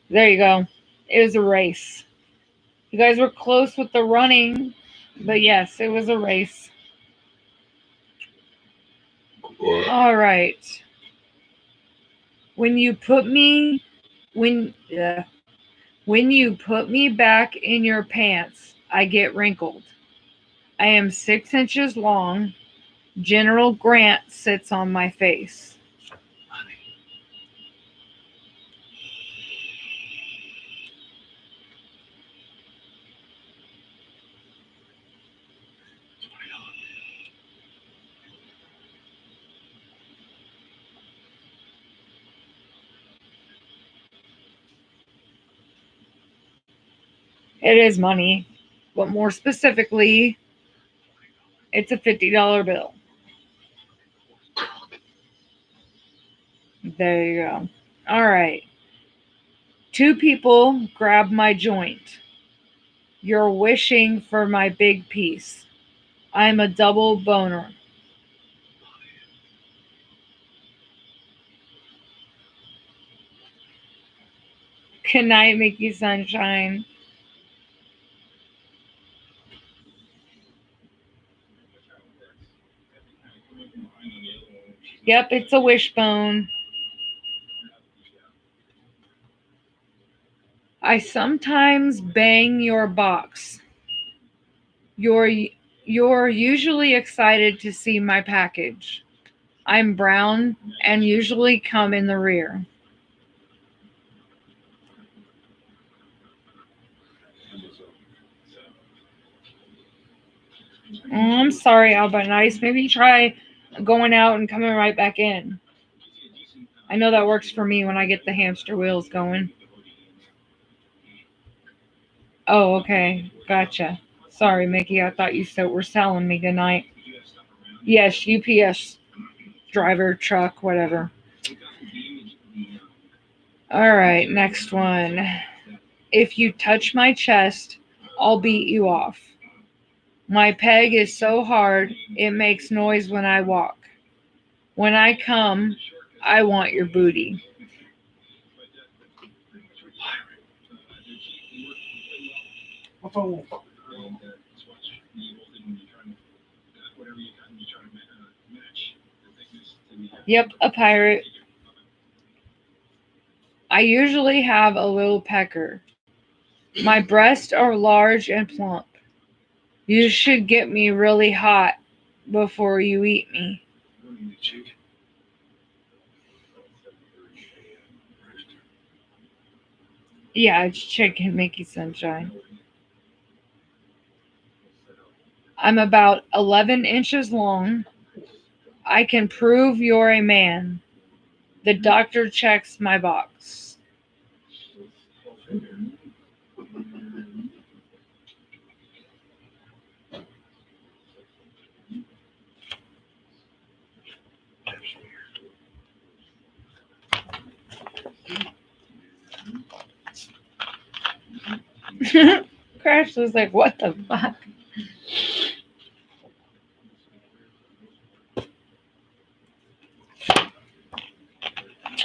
There you go. It was a race. You guys were close with the running, but yes, it was a race. All right. When you put me when when you put me back in your pants, I get wrinkled. I am 6 inches long. General Grant sits on my face. It is money, but more specifically, it's a $50 bill. There you go. All right. Two people grab my joint. You're wishing for my big piece. I'm a double boner. Good night, Mickey Sunshine. Yep, it's a wishbone. I sometimes bang your box. You're you're usually excited to see my package. I'm brown and usually come in the rear. Oh, I'm sorry, Albert Nice. Maybe try going out and coming right back in. I know that works for me when I get the hamster wheels going. Oh, okay. Gotcha. Sorry, Mickey. I thought you still were selling me. Good night. Yes, UPS driver, truck, whatever. All right, next one. If you touch my chest, I'll beat you off. My peg is so hard, it makes noise when I walk. When I come, I want your booty. Yep, a pirate. I usually have a little pecker. My breasts are large and plump. You should get me really hot before you eat me. Yeah, it's chicken, Mickey Sunshine. I'm about 11 inches long. I can prove you're a man. The doctor checks my box. Crash was like, what the fuck?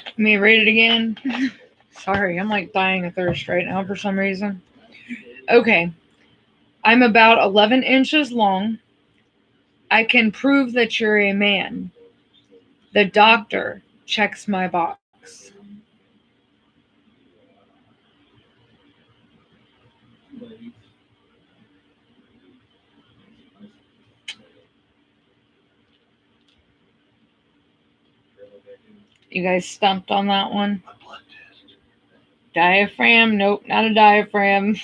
Let me read it again. Sorry, I'm like dying of thirst right now for some reason. Okay. I'm about 11 inches long. I can prove that you're a man. The doctor checks my box. You guys stumped on that one? Diaphragm? Nope, not a diaphragm.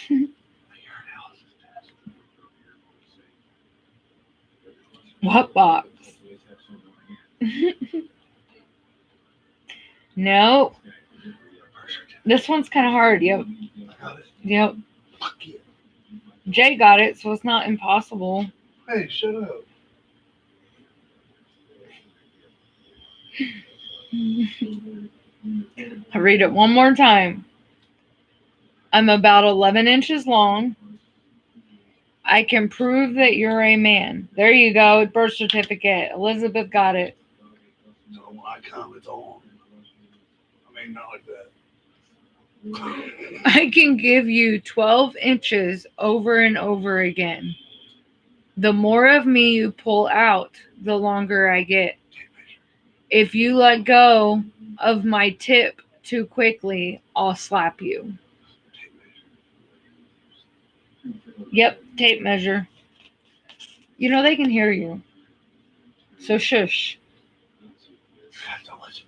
What box? No. This one's kind of hard. Yep. Yep. Jay got it, so it's not impossible. Hey, shut up. I'll read it one more time. I'm about 11 inches long. I can prove that you're a man. There you go. Birth certificate. Elizabeth got it. So when I come, it's on. I mean, not like that. I can give you 12 inches over and over again. The more of me you pull out, the longer I get. If you let go of my tip too quickly, I'll slap you. Yep, tape measure. You know they can hear you. So shush. Don't listen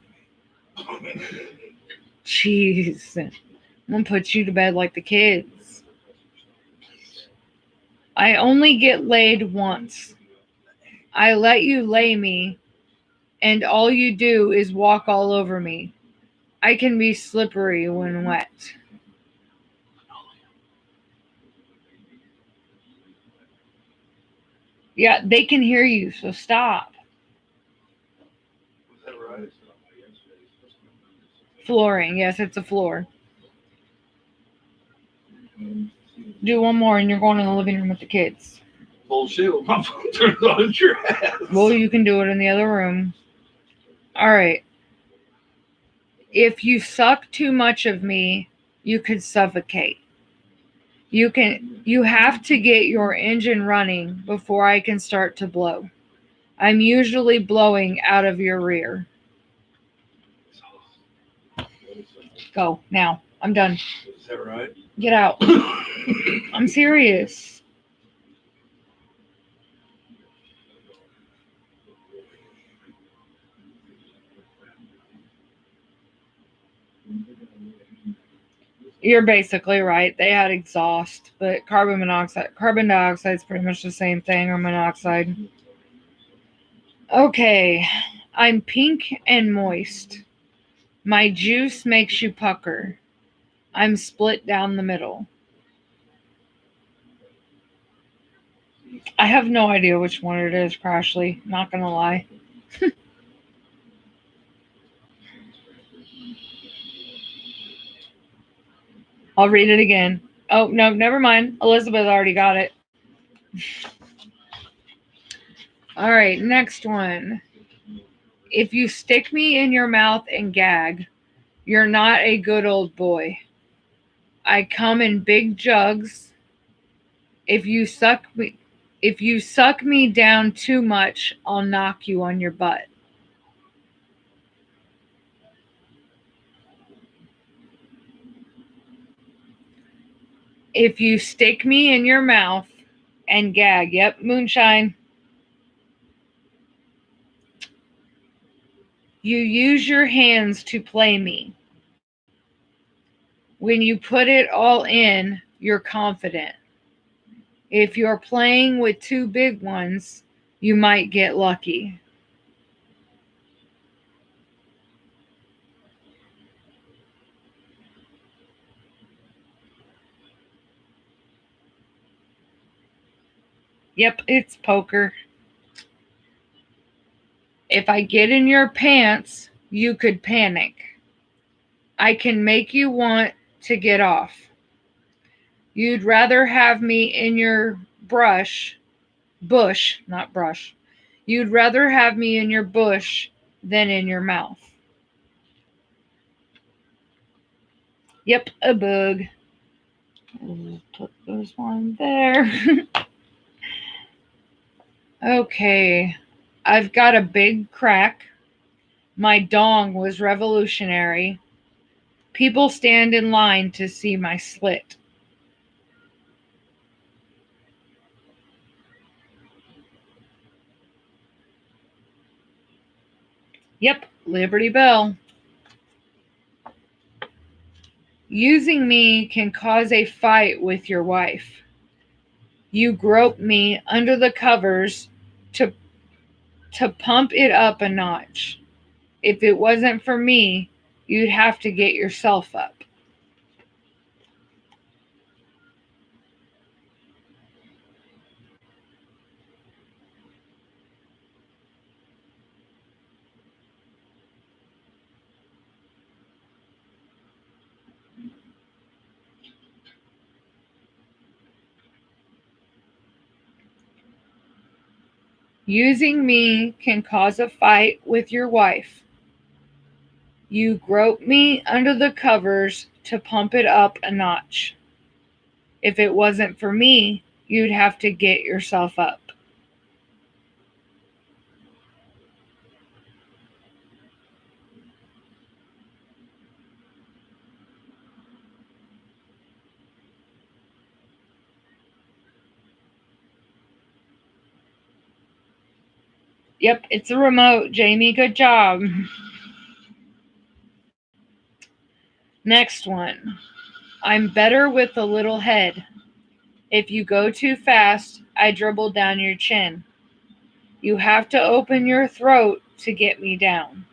to me. Jeez. I'm gonna put you to bed like the kids. I only get laid once. I let you lay me, and all you do is walk all over me. I can be slippery when wet. Yeah, they can hear you, so stop. Was that right? Flooring. Yes, it's a floor. Do one more, and you're going in the living room with the kids. Bullshit. My phone turns on at your ass. Well, you can do it in the other room. All right. If you suck too much of me, you could suffocate. You have to get your engine running before I can start to blow. I'm usually blowing out of your rear. Go now. I'm done. that right? Get out. I'm serious. You're basically right. They had exhaust, but carbon dioxide is pretty much the same thing, or monoxide. Okay, I'm pink and moist. My juice makes you pucker. I'm split down the middle. I have no idea which one it is, Crashly. Not gonna lie. I'll read it again. Oh, no, never mind. Elizabeth already got it. All right, next one. If you stick me in your mouth and gag, you're not a good old boy. I come in big jugs. If you suck me down too much, I'll knock you on your butt. If you stick me in your mouth and gag, yep, moonshine. You use your hands to play me. When you put it all in, you're confident. If you're playing with two big ones, you might get lucky. Yep, it's poker. If I get in your pants, you could panic. I can make you want to get off. You'd rather have me in your bush, not brush. You'd rather have me in your bush than in your mouth. Yep, a bug. Put this one there. Okay, I've got a big crack. My dong was revolutionary. People stand in line to see my slit. Yep, Liberty Bell. Using me can cause a fight with your wife. You grope me under the covers to pump it up a notch. If it wasn't for me, you'd have to get yourself up. Using me can cause a fight with your wife. You grope me under the covers to pump it up a notch. If it wasn't for me, you'd have to get yourself up. Yep, it's a remote, Jamie. Good job. Next one. I'm better with a little head. If you go too fast, I dribble down your chin. You have to open your throat to get me down.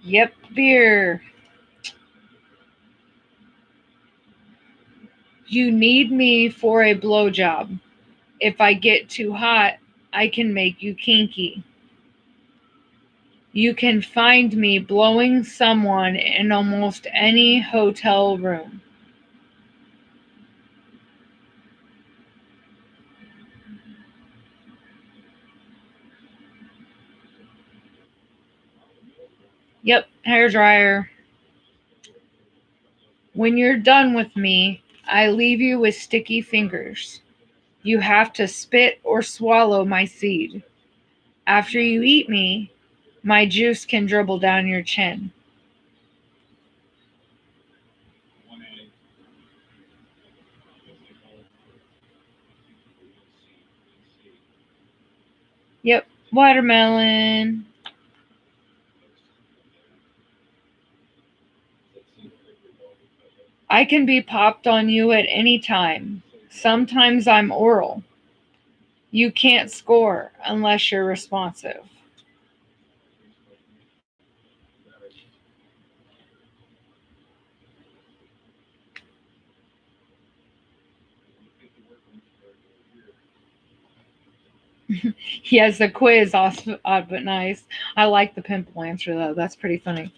Yep, beer. You need me for a blowjob. If I get too hot, I can make you kinky. You can find me blowing someone in almost any hotel room. Yep, hairdryer. When you're done with me, I leave you with sticky fingers. You have to spit or swallow my seed. After you eat me, my juice can dribble down your chin. Yep, watermelon. I can be popped on you at any time. Sometimes I'm oral. You can't score unless you're responsive. Yes, the quiz, odd but nice. I like the pimple answer though. That's pretty funny.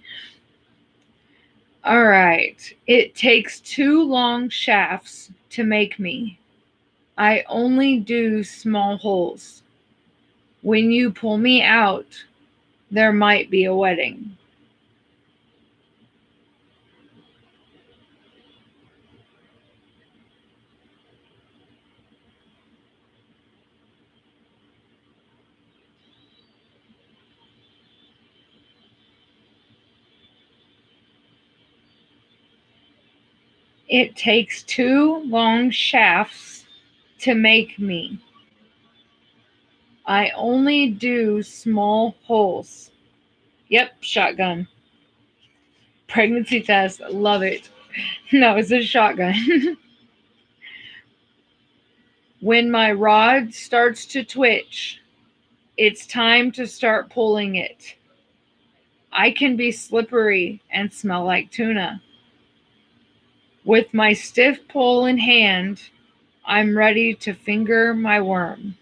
All right. It takes two long shafts to make me. I only do small holes. When you pull me out, there might be a wedding. It takes two long shafts to make me. I only do small holes. Yep, shotgun. Pregnancy test. Love it. No, it's a shotgun. When my rod starts to twitch, it's time to start pulling it. I can be slippery and smell like tuna. With my stiff pole in hand, I'm ready to finger my worm.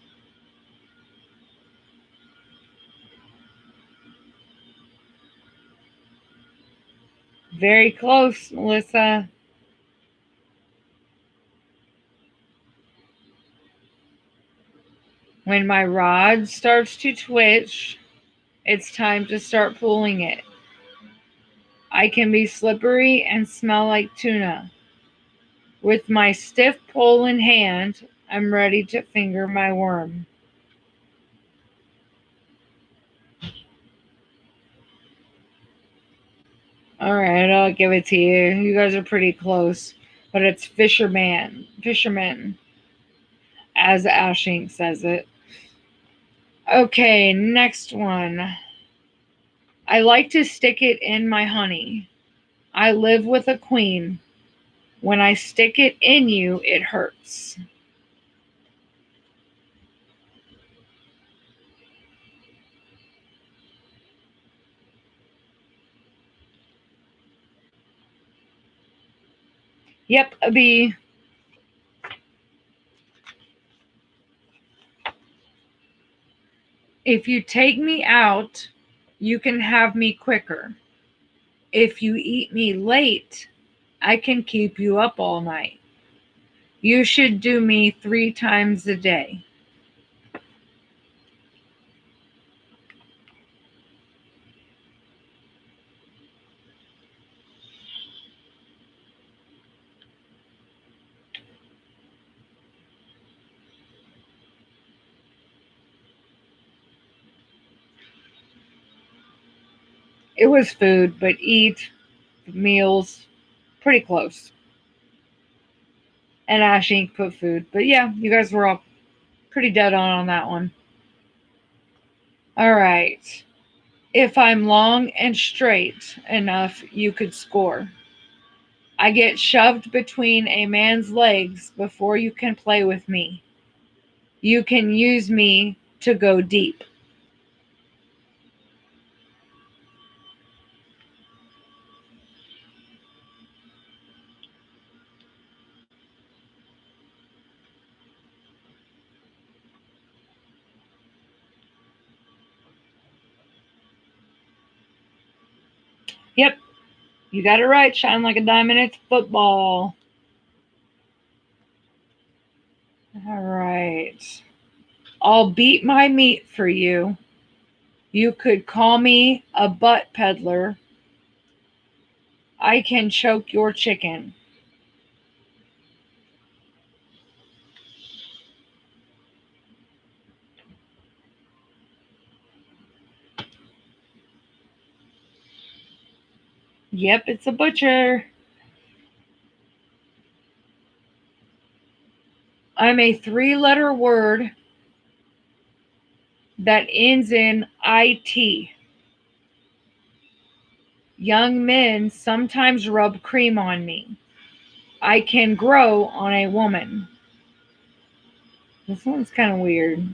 Very close, Melissa. When my rod starts to twitch, it's time to start pulling it. I can be slippery and smell like tuna. With my stiff pole in hand, I'm ready to finger my worm. All right, I'll give it to you. You guys are pretty close, but it's fisherman, as Ashing says it. Okay, next one. I like to stick it in my honey. I live with a queen. When I stick it in you, it hurts. Yep, a bee. If you take me out, you can have me quicker. If you eat me late, I can keep you up all night. You should do me 3 times a day. It was food, but eat, meals, pretty close. And Ashing put food. But yeah, you guys were all pretty dead on that one. All right. If I'm long and straight enough, you could score. I get shoved between a man's legs before you can play with me. You can use me to go deep. Yep, you got it right. Shine like a diamond. It's football. All right. I'll beat my meat for you. You could call me a butt peddler. I can choke your chicken. Yep, it's a butcher. I'm a 3-letter word that ends in IT. Young men sometimes rub cream on me. I can grow on a woman. This one's kind of weird.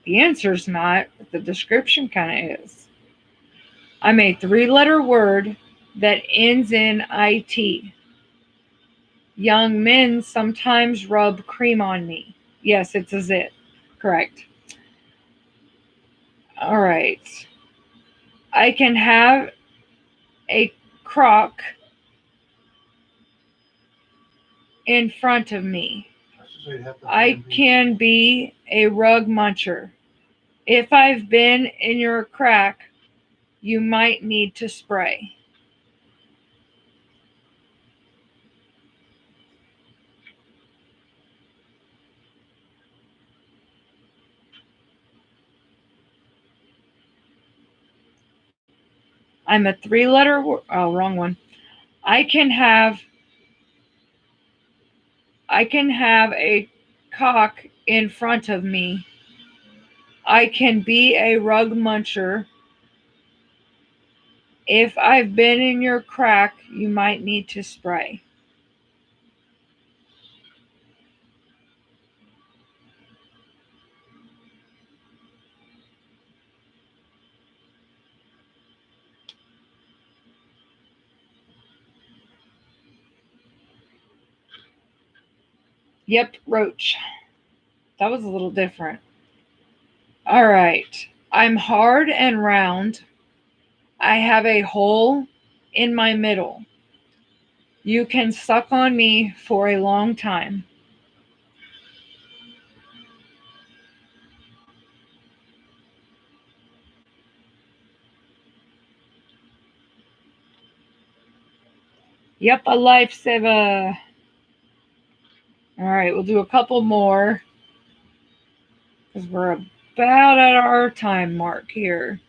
The answer's not, but the description kind of is. I'm a 3-letter word that ends in IT. Young men sometimes rub cream on me. Yes, it's a zit. Correct. All right. I can have a crock in front of me. I can be a rug muncher. If I've been in your crack, you might need to spray. I'm a 3-letter word. Oh, wrong one. I can have a cock in front of me. I can be a rug muncher. If I've been in your crack, you might need to spray. Yep, roach. That was a little different. All right. I'm hard and round. I have a hole in my middle. You can suck on me for a long time. Yep, a lifesaver. All right, we'll do a couple more because we're about at our time mark here.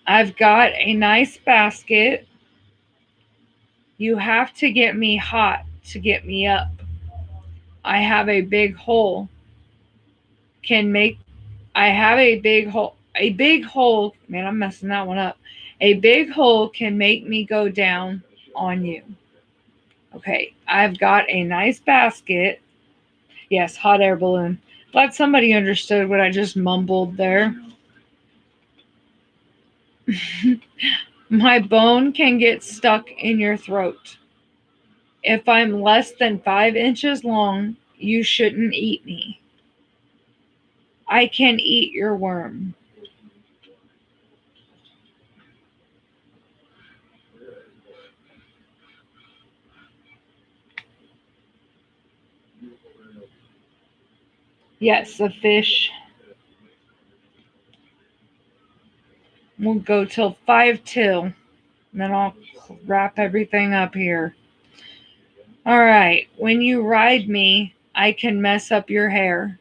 I've got a nice basket. You have to get me hot to get me up. I have a big hole. Can make I have a big hole. A big hole, man, I'm messing that one up. A big hole can make me go down on you. Okay, I've got a nice basket. Yes, hot air balloon. Glad somebody understood what I just mumbled there. My bone can get stuck in your throat. If I'm less than 5 inches long, you shouldn't eat me. I can eat your worm. Yes, a fish. We'll go till 5 till. And then I'll wrap everything up here. All right. When you ride me, I can mess up your hair.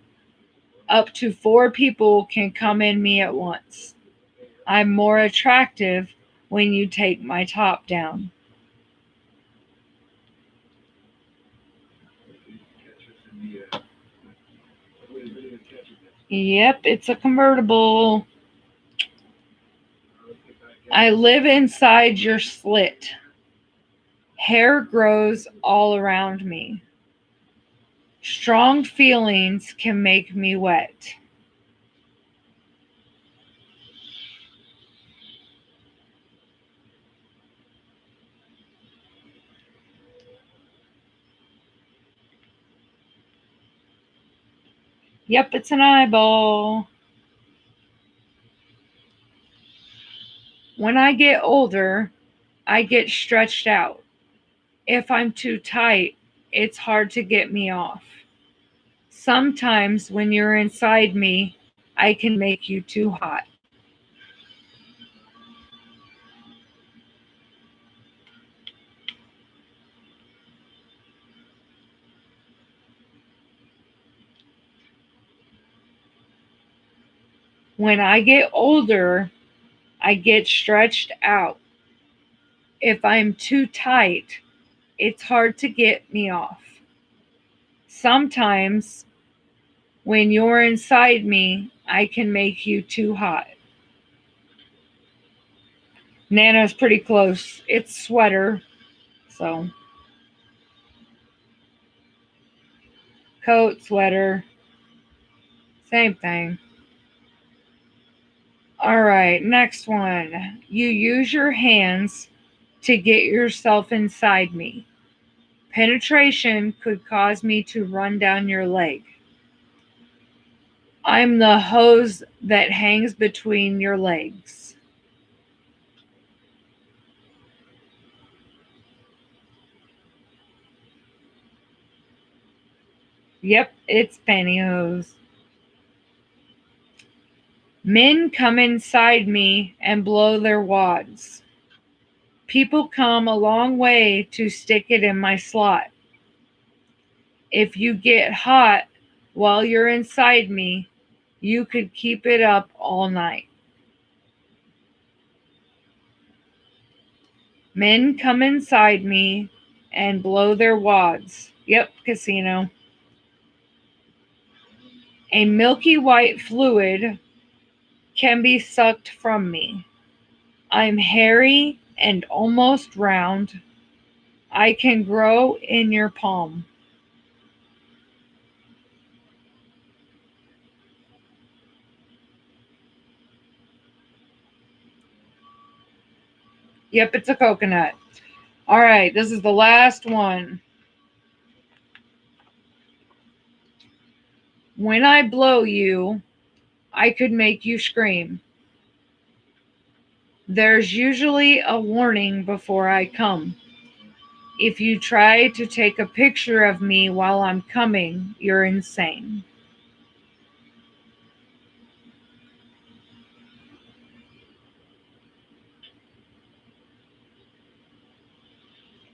Up to 4 people can come in me at once. I'm more attractive when you take my top down. Yep, it's a convertible. I live inside your slit. Hair grows all around me. Strong feelings can make me wet. Yep, it's an eyeball. When I get older, I get stretched out. If I'm too tight, it's hard to get me off. Sometimes when you're inside me, I can make you too hot. When I get older, I get stretched out. If I'm too tight, it's hard to get me off. Sometimes, when you're inside me, I can make you too hot. Nana's pretty close. It's sweater, so coat, sweater, same thing. All right, next one. You use your hands to get yourself inside me. Penetration could cause me to run down your leg. I'm the hose that hangs between your legs. Yep, it's pantyhose. Men come inside me and blow their wads. People come a long way to stick it in my slot. If you get hot while you're inside me, you could keep it up all night. Men come inside me and blow their wads. Yep, casino. A milky white fluid can be sucked from me. I'm hairy and almost round. I can grow in your palm. Yep, it's a coconut. All right, this is the last one. When I blow you, I could make you scream. There's usually a warning before I come. If you try to take a picture of me while I'm coming, you're insane.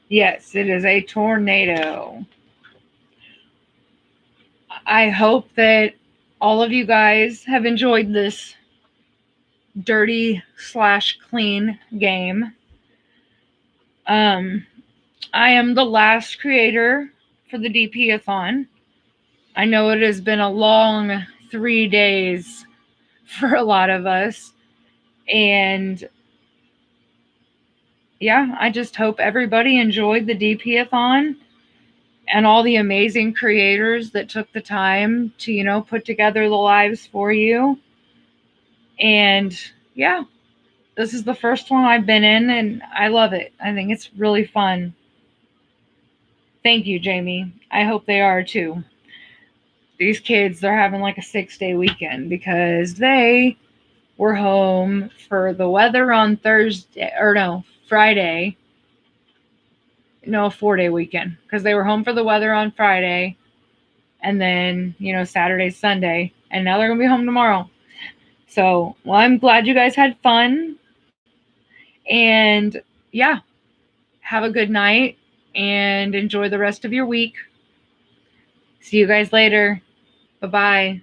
Yes, it is a tornado. I hope that all of you guys have enjoyed this dirty/clean game. I am the last creator for the DP-a-thon. I know it has been a long 3 days for a lot of us. And yeah, I just hope everybody enjoyed the DP-a-thon and all the amazing creators that took the time to, put together the lives for you. And yeah, this is the first one I've been in and I love it. I think it's really fun. Thank you, Jamie. I hope they are too. These kids, they're having like a 6-day weekend because they were home for the weather on Friday. No, a 4-day weekend because they were home for the weather on Friday and then, Saturday, Sunday, and now they're going to be home tomorrow. So, well, I'm glad you guys had fun. And yeah, have a good night and enjoy the rest of your week. See you guys later. Bye-bye.